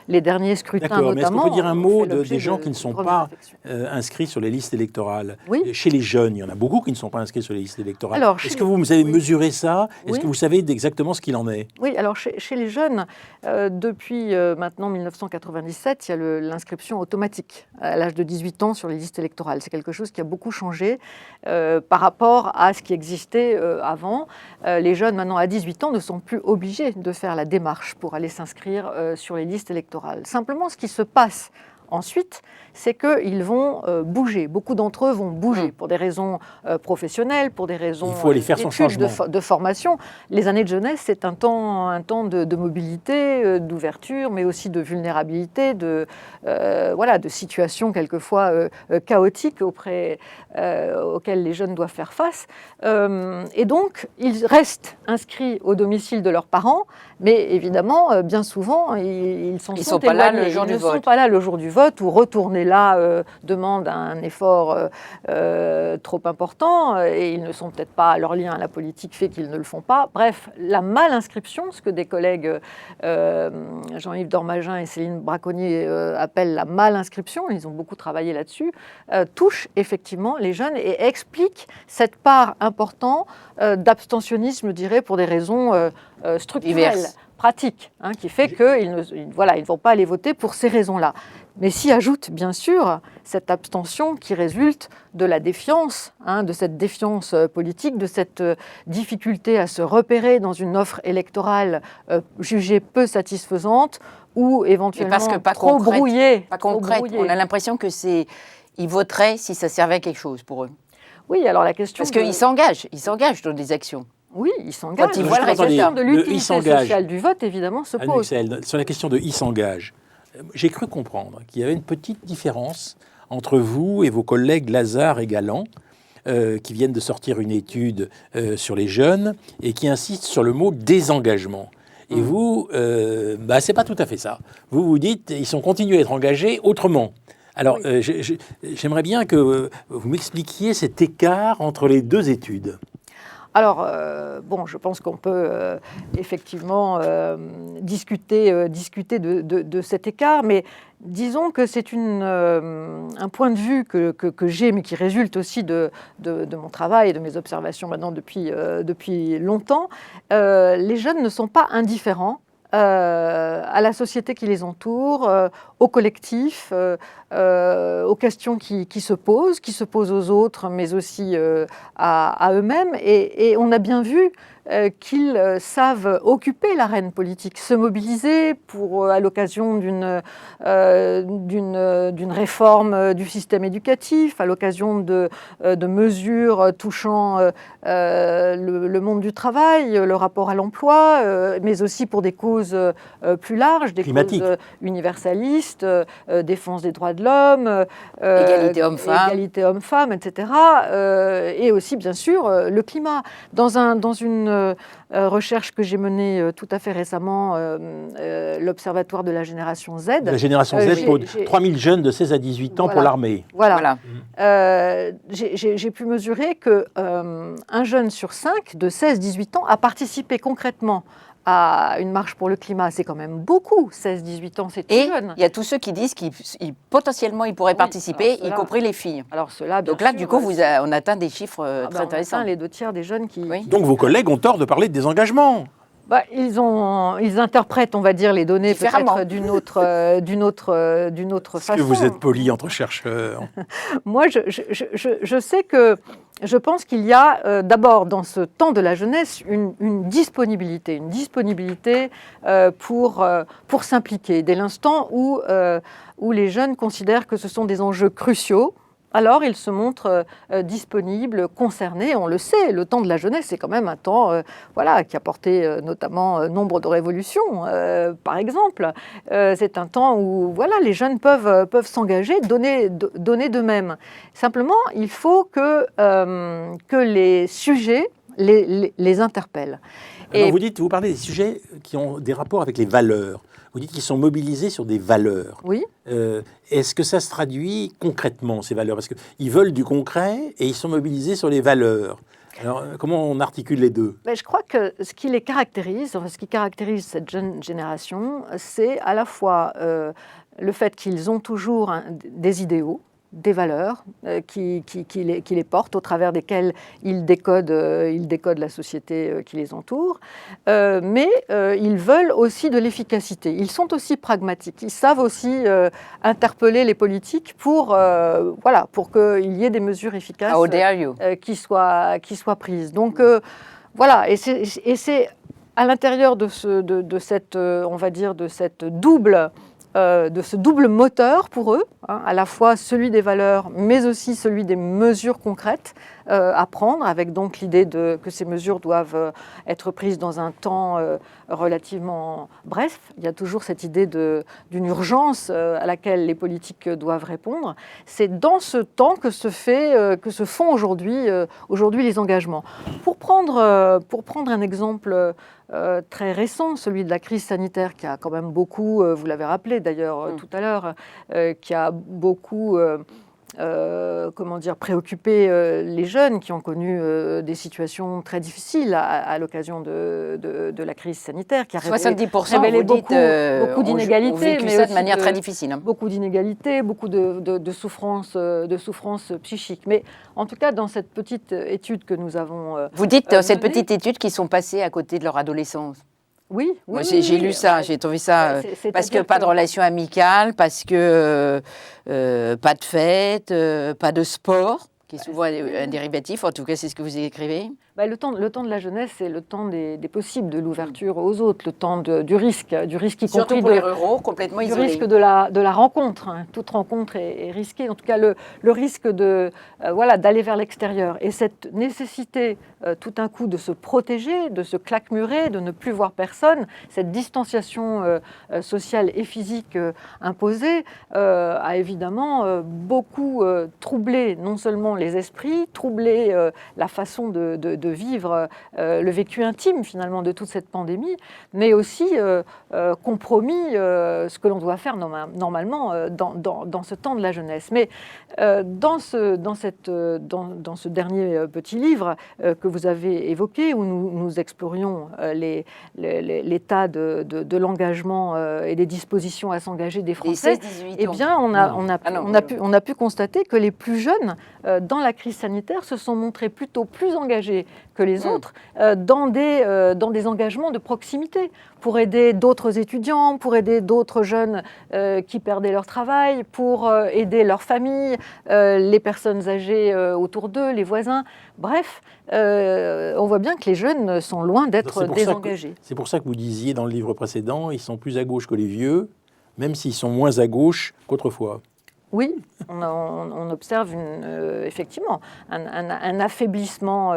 les derniers scrutins notamment. Mais est-ce qu'on peut dire un mot des gens qui ne sont pas inscrits sur les listes électorales? Oui. Chez les jeunes, il y en a beaucoup qui ne sont pas inscrits sur les listes électorales. Alors, est-ce que vous avez mesuré ça? Est-ce Oui. que vous savez exactement ce qu'il en est? Oui, alors chez les jeunes, depuis maintenant 1997, il y a l'inscription automatique à l'âge de 18 ans sur les listes électorales. C'est quelque chose qui a beaucoup changé par rapport à ce qui existait avant. Les jeunes, maintenant à 18 ans, ne sont plus obligés de faire la démarche pour aller s'inscrire sur les listes électorales. Simplement, ce qui se passe ensuite, c'est qu'ils vont bouger. Beaucoup d'entre eux vont bouger pour des raisons professionnelles, pour des raisons Il faut aller faire son changement. de formation. Les années de jeunesse, c'est un temps de mobilité, d'ouverture, mais aussi de vulnérabilité, de situations quelquefois chaotiques auxquelles les jeunes doivent faire face. Et donc, ils restent inscrits au domicile de leurs parents, mais évidemment, bien souvent, ils sont pas là le jour ils du ne vote. sont pas là le jour du vote, ou retourner là demande un effort trop important, et ils ne sont peut-être pas, leur lien à la politique fait qu'ils ne le font pas. Bref, la mal-inscription, ce que des collègues Jean-Yves Dormagin et Céline Braconnier appellent la mal-inscription, ils ont beaucoup travaillé là-dessus, touche effectivement les jeunes et explique cette part importante d'abstentionnisme, je dirais, pour des raisons structurelles, diverses, pratiques, qui fait qu'ils ne vont pas aller voter pour ces raisons-là. Mais s'y ajoute bien sûr cette abstention qui résulte de la défiance, de cette défiance politique, de cette difficulté à se repérer dans une offre électorale jugée peu satisfaisante ou éventuellement trop brouillée. Pas concrète. On a l'impression que ils voteraient si ça servait à quelque chose pour eux. Oui, alors la question... Parce qu'ils s'engagent dans des actions. Oui, ils s'engagent. Quand ils voient la question de l'utilité sociale du vote, évidemment, se pose. Sur la question de « ils s'engagent », j'ai cru comprendre qu'il y avait une petite différence entre vous et vos collègues Lazare et Galland, qui viennent de sortir une étude sur les jeunes et qui insistent sur le mot « désengagement ». Et vous, c'est pas tout à fait ça. Vous dites ils sont continués à être engagés autrement. Alors, j'aimerais bien que vous m'expliquiez cet écart entre les deux études. Alors, je pense qu'on peut effectivement discuter de cet écart, mais disons que c'est un point de vue que j'ai, mais qui résulte aussi de mon travail et de mes observations maintenant depuis longtemps. Les jeunes ne sont pas indifférents à la société qui les entoure, au collectif, aux questions qui se posent aux autres, mais aussi à eux-mêmes. Et on a bien vu qu'ils savent occuper l'arène politique, se mobiliser à l'occasion d'une réforme du système éducatif, à l'occasion de mesures touchant le monde du travail, le rapport à l'emploi, mais aussi pour des causes plus larges, des causes universalistes, défense des droits de l'homme, égalité homme-femme, etc. Et aussi, bien sûr, le climat. Dans une une recherche que j'ai menée tout à fait récemment, l'Observatoire de la génération Z. La génération Z, pour 3000 jeunes de 16 à 18 ans pour l'armée. Voilà. J'ai pu mesurer qu'un jeune sur 5 de 16-18 ans a participé concrètement à une marche pour le climat. C'est quand même beaucoup, 16-18 ans, c'est tout jeune. Il y a tous ceux qui disent qu'ils potentiellement ils pourraient participer, y compris les filles. Alors cela, donc là, du coup, on atteint des chiffres très intéressants. On atteint les 2/3 des jeunes qui... Oui. Donc vos collègues ont tort de parler de désengagement. Ils interprètent, on va dire, les données peut-être d'une autre façon. Est-ce que vous êtes poli entre chercheurs? Moi, je sais que je pense qu'il y a d'abord dans ce temps de la jeunesse une disponibilité pour s'impliquer. Dès l'instant où les jeunes considèrent que ce sont des enjeux cruciaux, alors ils se montrent disponibles, concernés. On le sait, le temps de la jeunesse, c'est quand même un temps qui a porté notamment nombre de révolutions, par exemple. C'est un temps où les jeunes peuvent s'engager, donner d'eux-mêmes. Simplement, il faut que les sujets les interpellent. Alors vous parlez des sujets qui ont des rapports avec les valeurs. Vous dites qu'ils sont mobilisés sur des valeurs. Oui. Est-ce que ça se traduit concrètement, ces valeurs? Parce qu'ils veulent du concret et ils sont mobilisés sur les valeurs. Alors, comment on articule les deux? Je crois que ce qui les caractérise, ce qui caractérise cette jeune génération, c'est à la fois le fait qu'ils ont toujours des idéaux, des valeurs qui les portent, au travers desquelles ils décodent la société qui les entoure, mais ils veulent aussi de l'efficacité. Ils sont aussi pragmatiques. Ils savent aussi interpeller les politiques pour qu'il y ait des mesures efficaces qui soient prises. Donc et c'est à l'intérieur de ce double moteur pour eux, à la fois celui des valeurs, mais aussi celui des mesures concrètes à prendre, avec donc l'idée que ces mesures doivent être prises dans un temps relativement bref. Il y a toujours cette idée d'une urgence à laquelle les politiques doivent répondre. C'est dans ce temps que se font aujourd'hui les engagements. Pour prendre un exemple très récent, celui de la crise sanitaire, qui a quand même beaucoup, vous l'avez rappelé d'ailleurs tout à l'heure, qui a beaucoup préoccupé les jeunes qui ont connu des situations très difficiles à l'occasion de la crise sanitaire, qui a 70% révélé beaucoup d'inégalités, ont vécu ça de manière très difficile. Beaucoup d'inégalités, beaucoup de souffrances psychiques. Mais en tout cas, dans cette petite étude que nous avons vous dites cette petite étude qu'ils sont passés à côté de leur adolescence. Oui. Moi, j'ai lu ça, j'ai trouvé ça parce que pas de relation amicale, parce que pas de fête, pas de sport, qui est souvent un dérivatif. En tout cas, c'est ce que vous écrivez. Le temps de la jeunesse, c'est le temps des possibles, de l'ouverture aux autres, le temps du risque y surtout compris pour les ruraux, complètement isolés. Du risque de la rencontre. Toute rencontre est risquée. En tout cas, le risque d'aller vers l'extérieur. Et cette nécessité, tout d'un coup, de se protéger, de se claquemurer, de ne plus voir personne, cette distanciation sociale et physique imposée, a évidemment beaucoup troublé non seulement les esprits, troublé la façon de vivre le vécu intime finalement de toute cette pandémie, mais aussi compromis ce que l'on doit faire normalement dans ce temps de la jeunesse. Mais dans ce dernier petit livre que vous avez évoqué, où nous explorions l'état de l'engagement et des dispositions à s'engager des Français, eh bien on a pu constater que les plus jeunes dans la crise sanitaire se sont montrés plutôt plus engagés que les autres dans des engagements de proximité pour aider d'autres étudiants, pour aider d'autres jeunes qui perdaient leur travail, pour aider leur famille, les personnes âgées autour d'eux, les voisins. Bref, on voit bien que les jeunes sont loin d'être désengagés. C'est pour ça que vous disiez dans le livre précédent, ils sont plus à gauche que les vieux, même s'ils sont moins à gauche qu'autrefois. Oui, on observe effectivement un affaiblissement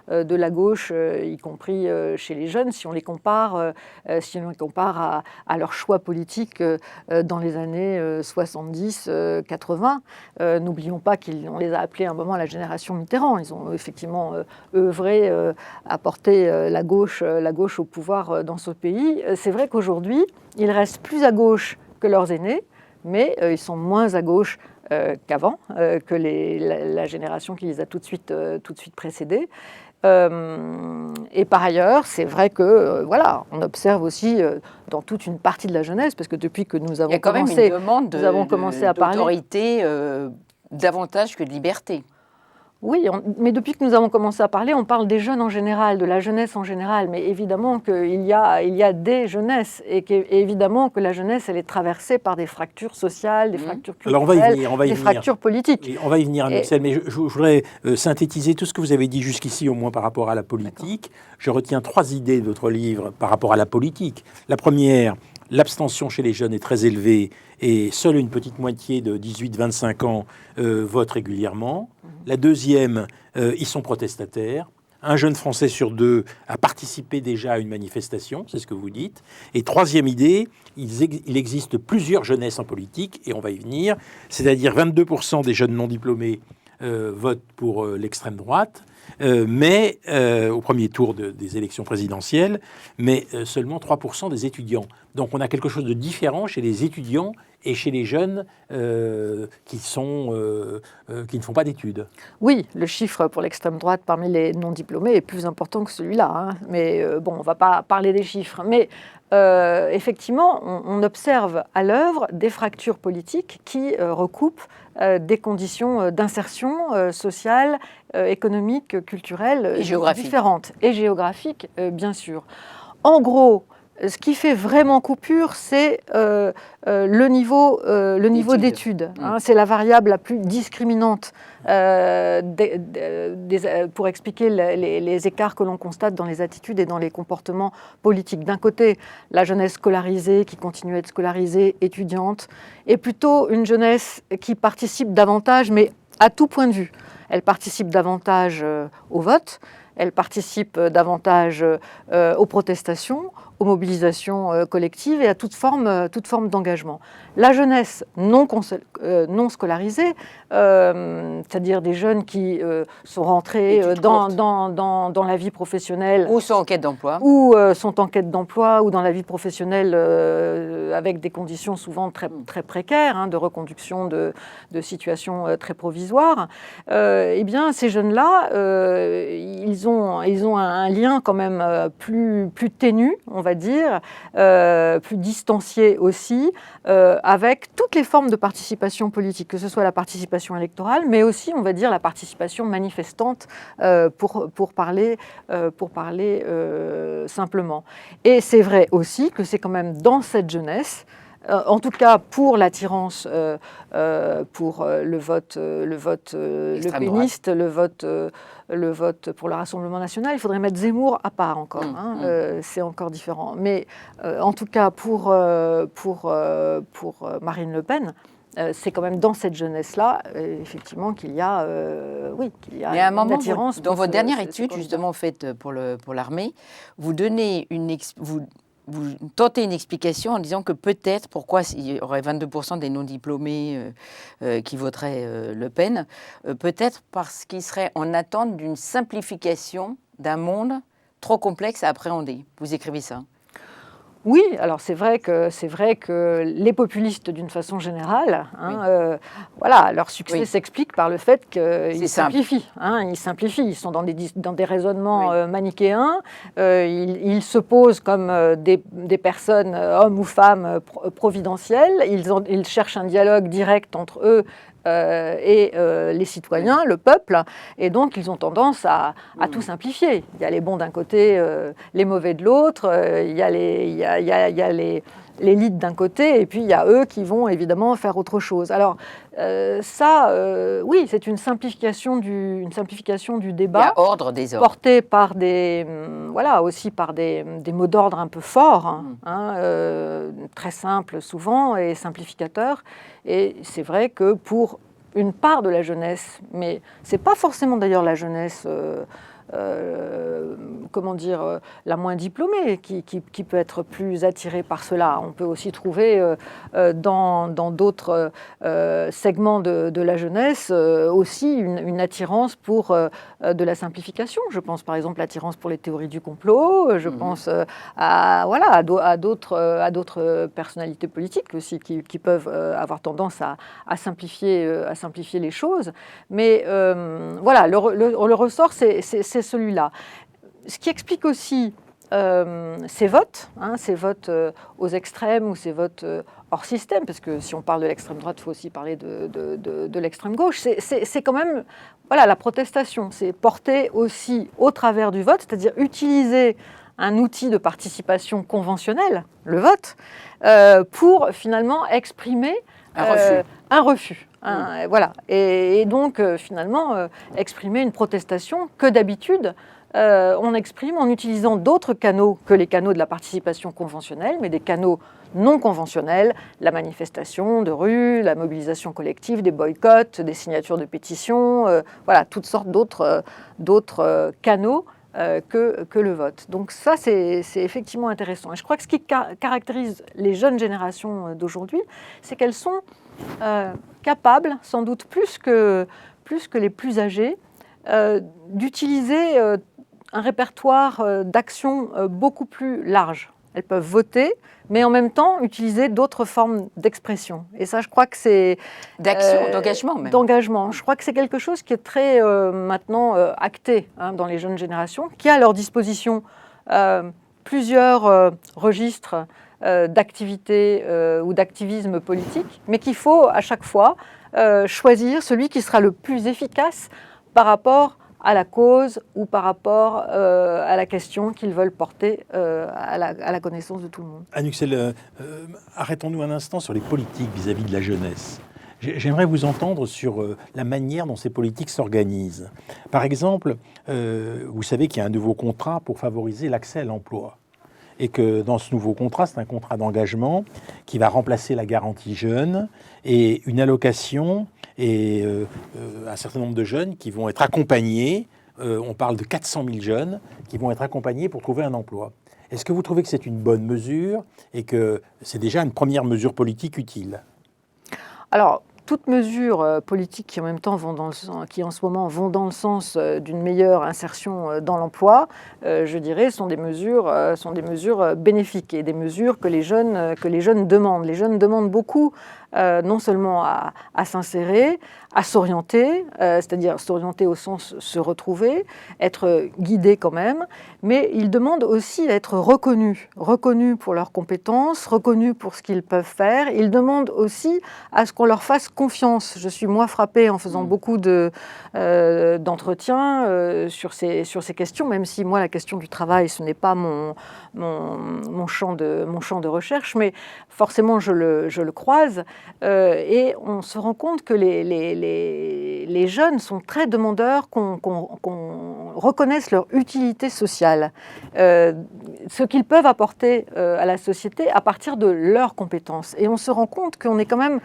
de la gauche, y compris chez les jeunes, si on les compare, à leur choix politique dans les années 70-80. N'oublions pas qu'on les a appelés à un moment la génération Mitterrand. Ils ont effectivement œuvré à porter la gauche au pouvoir dans ce pays. C'est vrai qu'aujourd'hui, ils restent plus à gauche que leurs aînés, mais ils sont moins à gauche qu'avant, que la génération qui les a tout de suite précédés. Et par ailleurs, c'est vrai que voilà, on observe aussi dans toute une partie de la jeunesse, parce que depuis que nous avons commencé, il y a quand même une demande commencé à parler d'autorité davantage que de liberté. Oui, mais depuis que nous avons commencé à parler, on parle des jeunes en général, de la jeunesse en général, mais évidemment qu'il y a des jeunesses, et évidemment que la jeunesse, elle est traversée par des fractures sociales, des fractures culturelles, on va y venir. Fractures politiques. Et on va y venir, Anne-Ursel, mais je voudrais synthétiser tout ce que vous avez dit jusqu'ici, au moins par rapport à la politique. Je retiens 3 idées de votre livre par rapport à la politique. La première, l'abstention chez les jeunes est très élevée et seule une petite moitié de 18-25 ans vote régulièrement. La deuxième, ils sont protestataires. Un jeune Français sur 2 a participé déjà à une manifestation, c'est ce que vous dites. Et troisième idée, il existe plusieurs jeunesses en politique, et on va y venir, c'est-à-dire 22% des jeunes non diplômés votent pour l'extrême droite, mais au premier tour des élections présidentielles, mais seulement 3% des étudiants. Donc on a quelque chose de différent chez les étudiants et chez les jeunes qui ne font pas d'études. Oui, le chiffre pour l'extrême droite parmi les non-diplômés est plus important que celui-là. Hein. Mais bon, on ne va pas parler des chiffres. Mais effectivement, on observe à l'œuvre des fractures politiques qui recoupent des conditions d'insertion sociale, économique, culturelle et géographique. Différentes. Et géographiques, bien sûr. En gros, ce qui fait vraiment coupure, c'est le niveau d'études. Hein, c'est la variable la plus discriminante pour expliquer les écarts que l'on constate dans les attitudes et dans les comportements politiques. D'un côté, la jeunesse scolarisée, qui continue à être scolarisée, étudiante, est plutôt une jeunesse qui participe davantage, mais à tout point de vue. Elle participe davantage au vote, elle participe davantage aux protestations, aux mobilisations collectives et à toute forme d'engagement. La jeunesse non scolarisée, c'est-à-dire des jeunes qui sont rentrés dans la vie professionnelle. Ou sont en quête d'emploi. Ou sont en quête d'emploi, ou dans la vie professionnelle avec des conditions souvent très, très précaires, hein, de reconduction de situations très provisoires. Eh bien, ces jeunes-là, ils ont un lien quand même plus ténu, on va dire, plus distancié aussi, avec toutes les formes de participation politique, que ce soit la participation électorale, mais aussi, on va dire, la participation manifestante pour parler simplement. Et c'est vrai aussi que c'est quand même dans cette jeunesse, en tout cas pour l'attirance pour le vote le péniste, le vote pour le Rassemblement national, il faudrait mettre Zemmour à part encore, c'est encore différent. Mais en tout cas pour Marine Le Pen, c'est quand même dans cette jeunesse-là, effectivement, qu'il y a une attirance. Dans votre dernière étude, justement faite pour l'armée, vous donnez vous tentez une explication en disant que peut-être, pourquoi il y aurait 22% des non-diplômés qui voteraient Le Pen, peut-être parce qu'ils seraient en attente d'une simplification d'un monde trop complexe à appréhender. Vous écrivez ça. Oui, alors c'est vrai que les populistes, d'une façon générale, leur succès s'explique par le fait qu'ils simplifient. Ils simplifient. Ils sont dans des raisonnements manichéens. Ils se posent comme des personnes, hommes ou femmes, providentielles. Ils cherchent un dialogue direct entre eux et les citoyens, le peuple, et donc ils ont tendance à tout simplifier. Il y a les bons d'un côté, les mauvais de l'autre, il y a l'élite d'un côté, et puis il y a eux qui vont évidemment faire autre chose. Alors oui, c'est une simplification du débat. Il y a ordre, désordre. Porté par aussi par des mots d'ordre un peu forts, très simples souvent et simplificateurs. Et c'est vrai que pour une part de la jeunesse, mais c'est pas forcément d'ailleurs la jeunesse la moins diplômée qui peut être plus attirée par cela. On peut aussi trouver dans d'autres segments de la jeunesse aussi une attirance pour de la simplification. Je pense par exemple l'attirance pour les théories du complot, je pense à d'autres personnalités politiques aussi qui peuvent avoir tendance à simplifier les choses. Mais le ressort, c'est celui-là. Ce qui explique aussi ces votes aux extrêmes ou ces votes hors système, parce que si on parle de l'extrême droite, il faut aussi parler de l'extrême gauche, c'est quand même la protestation, c'est porter aussi au travers du vote, c'est-à-dire utiliser un outil de participation conventionnel, le vote, pour finalement exprimer un refus. Et donc finalement exprimer une protestation que d'habitude on exprime en utilisant d'autres canaux que les canaux de la participation conventionnelle, mais des canaux non conventionnels, la manifestation de rue, la mobilisation collective, des boycotts, des signatures de pétitions, toutes sortes d'autres canaux que le vote. Donc ça, c'est effectivement intéressant. Et je crois que ce qui caractérise les jeunes générations d'aujourd'hui, c'est qu'elles sont capables, sans doute plus que les plus âgés, d'utiliser un répertoire d'actions beaucoup plus large. Elles peuvent voter, mais en même temps utiliser d'autres formes d'expression. Et ça, je crois que c'est... d'engagement même. D'engagement. Je crois que c'est quelque chose qui est très maintenant acté dans les jeunes générations, qui a à leur disposition plusieurs registres d'activité ou d'activisme politique, mais qu'il faut à chaque fois choisir celui qui sera le plus efficace par rapport à la cause ou par rapport à la question qu'ils veulent porter à la connaissance de tout le monde. Anne Huxelles, arrêtons-nous un instant sur les politiques vis-à-vis de la jeunesse. J'aimerais vous entendre sur la manière dont ces politiques s'organisent. Par exemple, vous savez qu'il y a un nouveau contrat pour favoriser l'accès à l'emploi. Et que dans ce nouveau contrat, c'est un contrat d'engagement qui va remplacer la garantie jeune et une allocation et un certain nombre de jeunes qui vont être accompagnés. On parle de 400 000 jeunes qui vont être accompagnés pour trouver un emploi. Est-ce que vous trouvez que c'est une bonne mesure et que c'est déjà une première mesure politique utile ? Alors, toutes mesures politiques qui en même temps qui en ce moment vont dans le sens d'une meilleure insertion dans l'emploi, je dirais, sont des mesures bénéfiques et des mesures que les jeunes demandent. Les jeunes demandent beaucoup, non seulement à s'insérer, à s'orienter, c'est-à-dire s'orienter au sens se retrouver, être guidés quand même, mais ils demandent aussi à être reconnus pour leurs compétences, reconnus pour ce qu'ils peuvent faire. Ils demandent aussi à ce qu'on leur fasse confiance. Je suis moi frappée en faisant beaucoup d'entretiens sur ces questions, même si moi la question du travail ce n'est pas mon champ de recherche, mais forcément je le croise et on se rend compte que les jeunes sont très demandeurs qu'on reconnaisse leur utilité sociale, ce qu'ils peuvent apporter à la société à partir de leurs compétences. Et on se rend compte qu'on est quand même...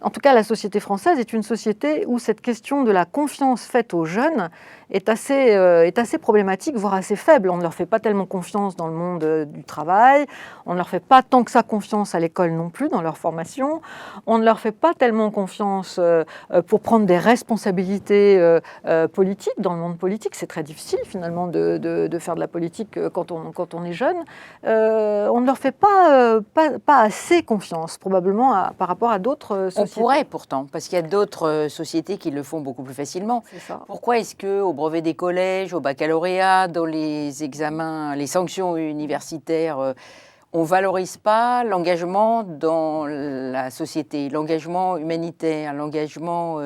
En tout cas, la société française est une société où cette question de la confiance faite aux jeunes est assez problématique, voire assez faible. On ne leur fait pas tellement confiance dans le monde du travail, on ne leur fait pas tant que ça confiance à l'école non plus, dans leur formation, on ne leur fait pas tellement confiance pour prendre des responsabilités politiques dans le monde politique. C'est très difficile finalement de faire de la politique quand on est jeune. On ne leur fait pas assez confiance, probablement par rapport à d'autres sociétés. On pourrait pourtant, parce qu'il y a d'autres sociétés qui le font beaucoup plus facilement. C'est ça. Pourquoi est-ce qu'au brevet des collèges, au baccalauréat, dans les examens, les sanctions universitaires, on ne valorise pas l'engagement dans la société, l'engagement humanitaire, l'engagement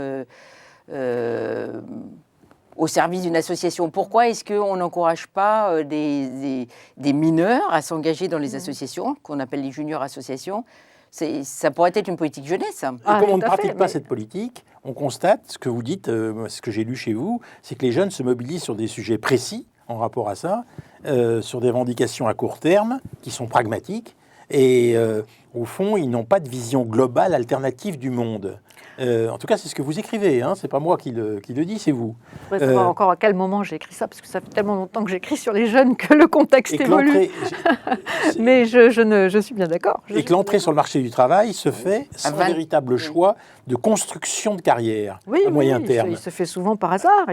au service d'une association. Pourquoi est-ce qu'on n'encourage pas des mineurs à s'engager dans les associations, qu'on appelle les juniors associations? Ça pourrait être une politique jeunesse. Ça. Et comme on ne pratique pas cette politique, on constate, ce que vous dites, ce que j'ai lu chez vous, c'est que les jeunes se mobilisent sur des sujets précis en rapport à ça, sur des revendications à court terme qui sont pragmatiques et au fond, ils n'ont pas de vision globale alternative du monde. En tout cas, c'est ce que vous écrivez, hein. C'est pas moi qui le dis, c'est vous. Je voudrais savoir encore à quel moment j'ai écrit ça, parce que ça fait tellement longtemps que j'écris sur les jeunes que le contexte évolue. Mais je suis bien d'accord. Et que l'entrée sur le marché du travail se fait sans véritable choix de construction de carrière à moyen terme. Il se fait souvent par hasard.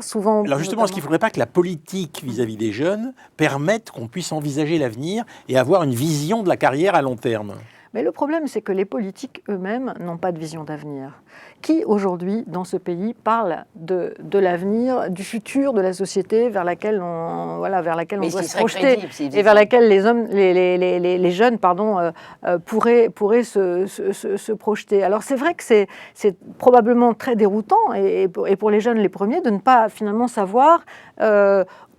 Souvent, alors justement, est-ce qu'il ne faudrait pas que la politique vis-à-vis des jeunes permette qu'on puisse envisager l'avenir et avoir une vision de la carrière à long terme ? Mais le problème, c'est que les politiques eux-mêmes n'ont pas de vision d'avenir. Qui, aujourd'hui, dans ce pays, parle de l'avenir, du futur de la société vers laquelle on doit se projeter et vers laquelle les jeunes pourraient se projeter. Alors, c'est vrai que c'est probablement très déroutant, et pour les jeunes les premiers, de ne pas finalement savoir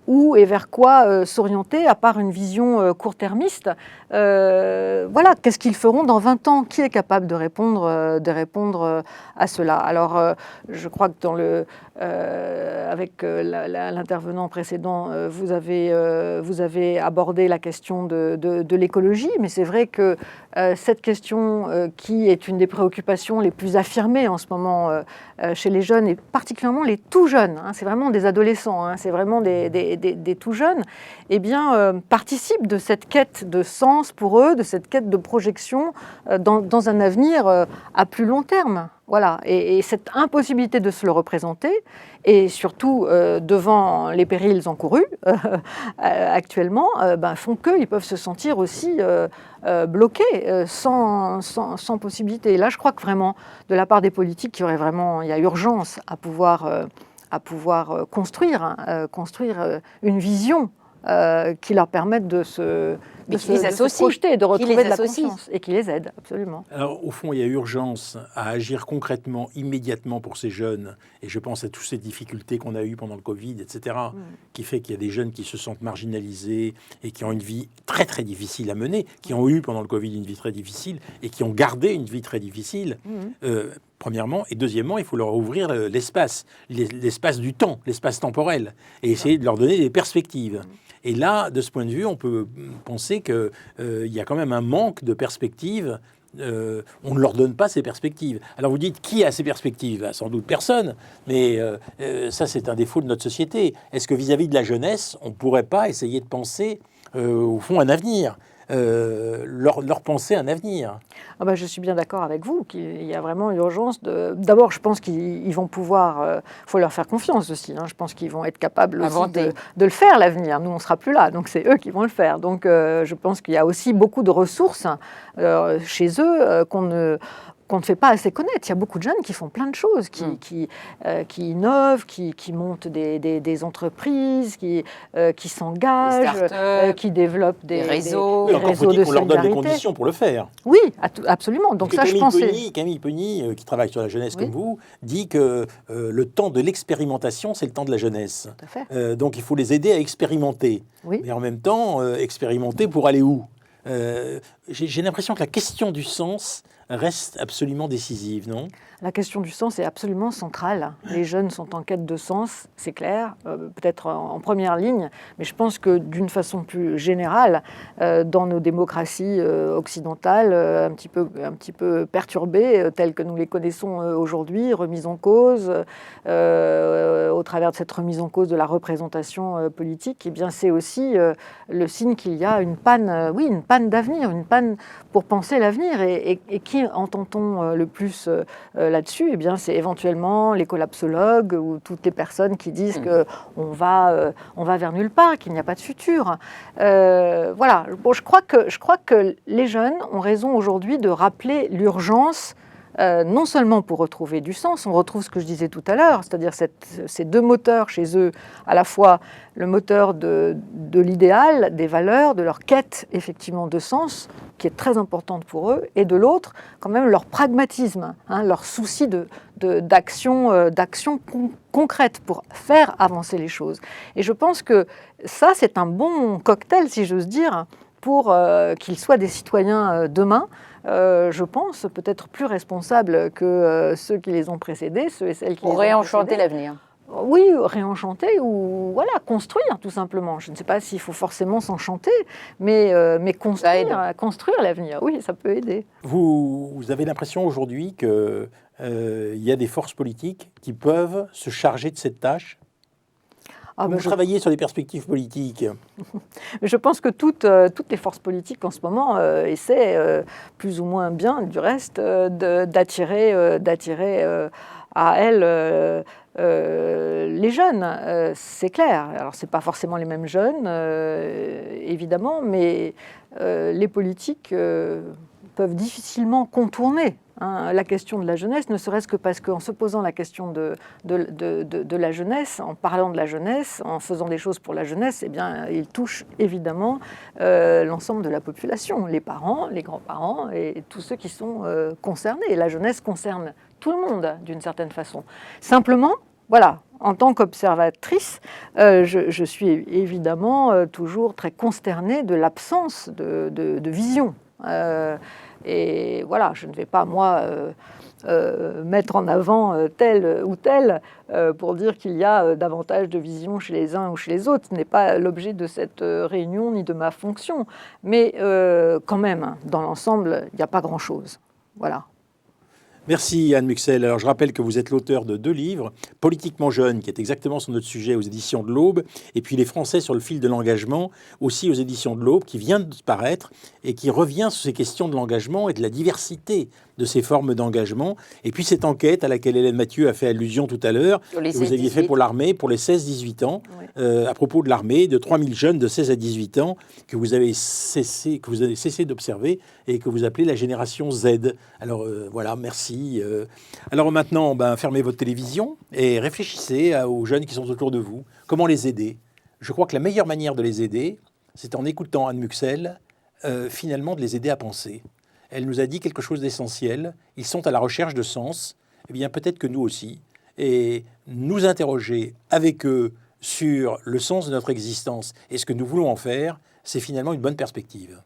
où et vers quoi s'orienter, à part une vision court-termiste. Voilà, qu'est-ce qu'ils feront dans 20 ans? Qui est capable de répondre à cela? Alors, je crois que avec l'intervenant précédent, vous avez abordé la question de l'écologie, mais c'est vrai que cette question qui est une des préoccupations les plus affirmées en ce moment chez les jeunes, et particulièrement les tout jeunes, hein, c'est vraiment des adolescents, hein, c'est vraiment des tout jeunes, eh bien, participent de cette quête de sens pour eux, de cette quête de projection dans un avenir à plus long terme. Voilà, et cette impossibilité de se le représenter, et surtout devant les périls encourus actuellement, font qu'ils peuvent se sentir aussi bloqués, sans possibilité. Et là, je crois que vraiment, de la part des politiques, il y a urgence à pouvoir construire une vision qui leur permette de se projeter, de retrouver de la confiance, et qui les aide, absolument. Alors, au fond, il y a urgence à agir concrètement, immédiatement pour ces jeunes, et je pense à toutes ces difficultés qu'on a eues pendant le Covid, etc., qui fait qu'il y a des jeunes qui se sentent marginalisés et qui ont une vie très, très difficile à mener, qui ont eu pendant le Covid une vie très difficile et qui ont gardé une vie très difficile. Premièrement, et deuxièmement, il faut leur ouvrir l'espace du temps, l'espace temporel, et essayer de leur donner des perspectives. Et là, de ce point de vue, on peut penser qu'il y a quand même un manque de perspectives. On ne leur donne pas ces perspectives. Alors vous dites, qui a ces perspectives? Sans doute personne, mais ça c'est un défaut de notre société. Est-ce que vis-à-vis de la jeunesse, on ne pourrait pas essayer de penser, au fond, un avenir, leur penser un avenir? Je suis bien d'accord avec vous qu'il y a vraiment urgence. D'abord, je pense qu'ils vont pouvoir... faut leur faire confiance aussi. Hein. Je pense qu'ils vont être capables aussi de le faire, l'avenir. Nous, on ne sera plus là, donc c'est eux qui vont le faire. Donc, je pense qu'il y a aussi beaucoup de ressources chez eux qu'on ne fait pas assez connaître. Il y a beaucoup de jeunes qui font plein de choses, qui innovent, qui montent des entreprises, qui s'engagent, qui développent des réseaux, encore faut-il qu'on leur donne les conditions pour le faire. Oui, absolument. Donc ça, Camille Pegny, qui travaille sur la jeunesse comme vous, dit que le temps de l'expérimentation, c'est le temps de la jeunesse. Tout à fait. Donc il faut les aider à expérimenter. Oui. Mais en même temps, expérimenter pour aller où? J'ai l'impression que la question du sens reste absolument décisive, non? La question du sens est absolument centrale. Les jeunes sont en quête de sens, c'est clair, peut-être en première ligne, mais je pense que d'une façon plus générale, dans nos démocraties occidentales, un petit peu perturbées, telles que nous les connaissons aujourd'hui, remises en cause, au travers de cette remise en cause de la représentation politique, eh bien c'est aussi le signe qu'il y a une panne d'avenir, une panne pour penser l'avenir. Et qui entend-on le plus là-dessus? Eh bien, c'est éventuellement les collapsologues ou toutes les personnes qui disent qu'on va vers nulle part, qu'il n'y a pas de futur. Voilà. Bon, je crois que les jeunes ont raison aujourd'hui de rappeler l'urgence non seulement pour retrouver du sens, on retrouve ce que je disais tout à l'heure, c'est-à-dire ces deux moteurs chez eux, à la fois le moteur de l'idéal, des valeurs, de leur quête effectivement de sens, qui est très importante pour eux, et de l'autre, quand même, leur pragmatisme, leur souci d'action concrète pour faire avancer les choses. Et je pense que ça, c'est un bon cocktail, si j'ose dire, pour qu'ils soient des citoyens demain, je pense, peut-être plus responsables que ceux qui les ont précédés, ceux et celles qui les ont réenchanter précédés. l'avenir. Oui, réenchanter ou voilà, construire tout simplement. Je ne sais pas s'il faut forcément s'enchanter, mais construire l'avenir, oui, ça peut aider. Vous avez l'impression aujourd'hui qu'il y a des forces politiques qui peuvent se charger de cette tâche? Vous travaillez sur les perspectives politiques. Je pense que toutes les forces politiques en ce moment essaient, plus ou moins bien du reste, d'attirer à elles les jeunes, c'est clair. Alors, ce n'est pas forcément les mêmes jeunes, évidemment, mais les politiques peuvent difficilement contourner la question de la jeunesse, ne serait-ce que parce qu'en se posant la question de la jeunesse, en parlant de la jeunesse, en faisant des choses pour la jeunesse, eh bien, ils touchent évidemment l'ensemble de la population, les parents, les grands-parents et tous ceux qui sont concernés. La jeunesse concerne tout le monde, d'une certaine façon. Simplement, voilà, en tant qu'observatrice, je suis évidemment toujours très consternée de l'absence de vision. Et voilà, je ne vais pas, moi, mettre en avant tel ou tel pour dire qu'il y a davantage de vision chez les uns ou chez les autres. Ce n'est pas l'objet de cette réunion ni de ma fonction. Mais quand même, dans l'ensemble, il n'y a pas grand-chose. Voilà. Merci Anne Muxel. Alors je rappelle que vous êtes l'auteur de 2 livres, Politiquement jeune, qui est exactement sur notre sujet aux éditions de l'Aube, et puis Les Français sur le fil de l'engagement, aussi aux éditions de l'Aube, qui vient de paraître et qui revient sur ces questions de l'engagement et de la diversité de ces formes d'engagement. Et puis cette enquête à laquelle Hélène Mathieu a fait allusion tout à l'heure, que vous aviez fait pour l'armée, pour les 16-18 ans, oui. À propos de l'armée, de 3000 jeunes de 16 à 18 ans que vous avez cessé d'observer et que vous appelez la génération Z. Alors voilà, merci. Alors maintenant, fermez votre télévision et réfléchissez aux jeunes qui sont autour de vous. Comment les aider? Je crois que la meilleure manière de les aider, c'est en écoutant Anne Muxel, finalement de les aider à penser. Elle nous a dit quelque chose d'essentiel. Ils sont à la recherche de sens. Eh bien, peut-être que nous aussi. Et nous interroger avec eux sur le sens de notre existence et ce que nous voulons en faire, c'est finalement une bonne perspective.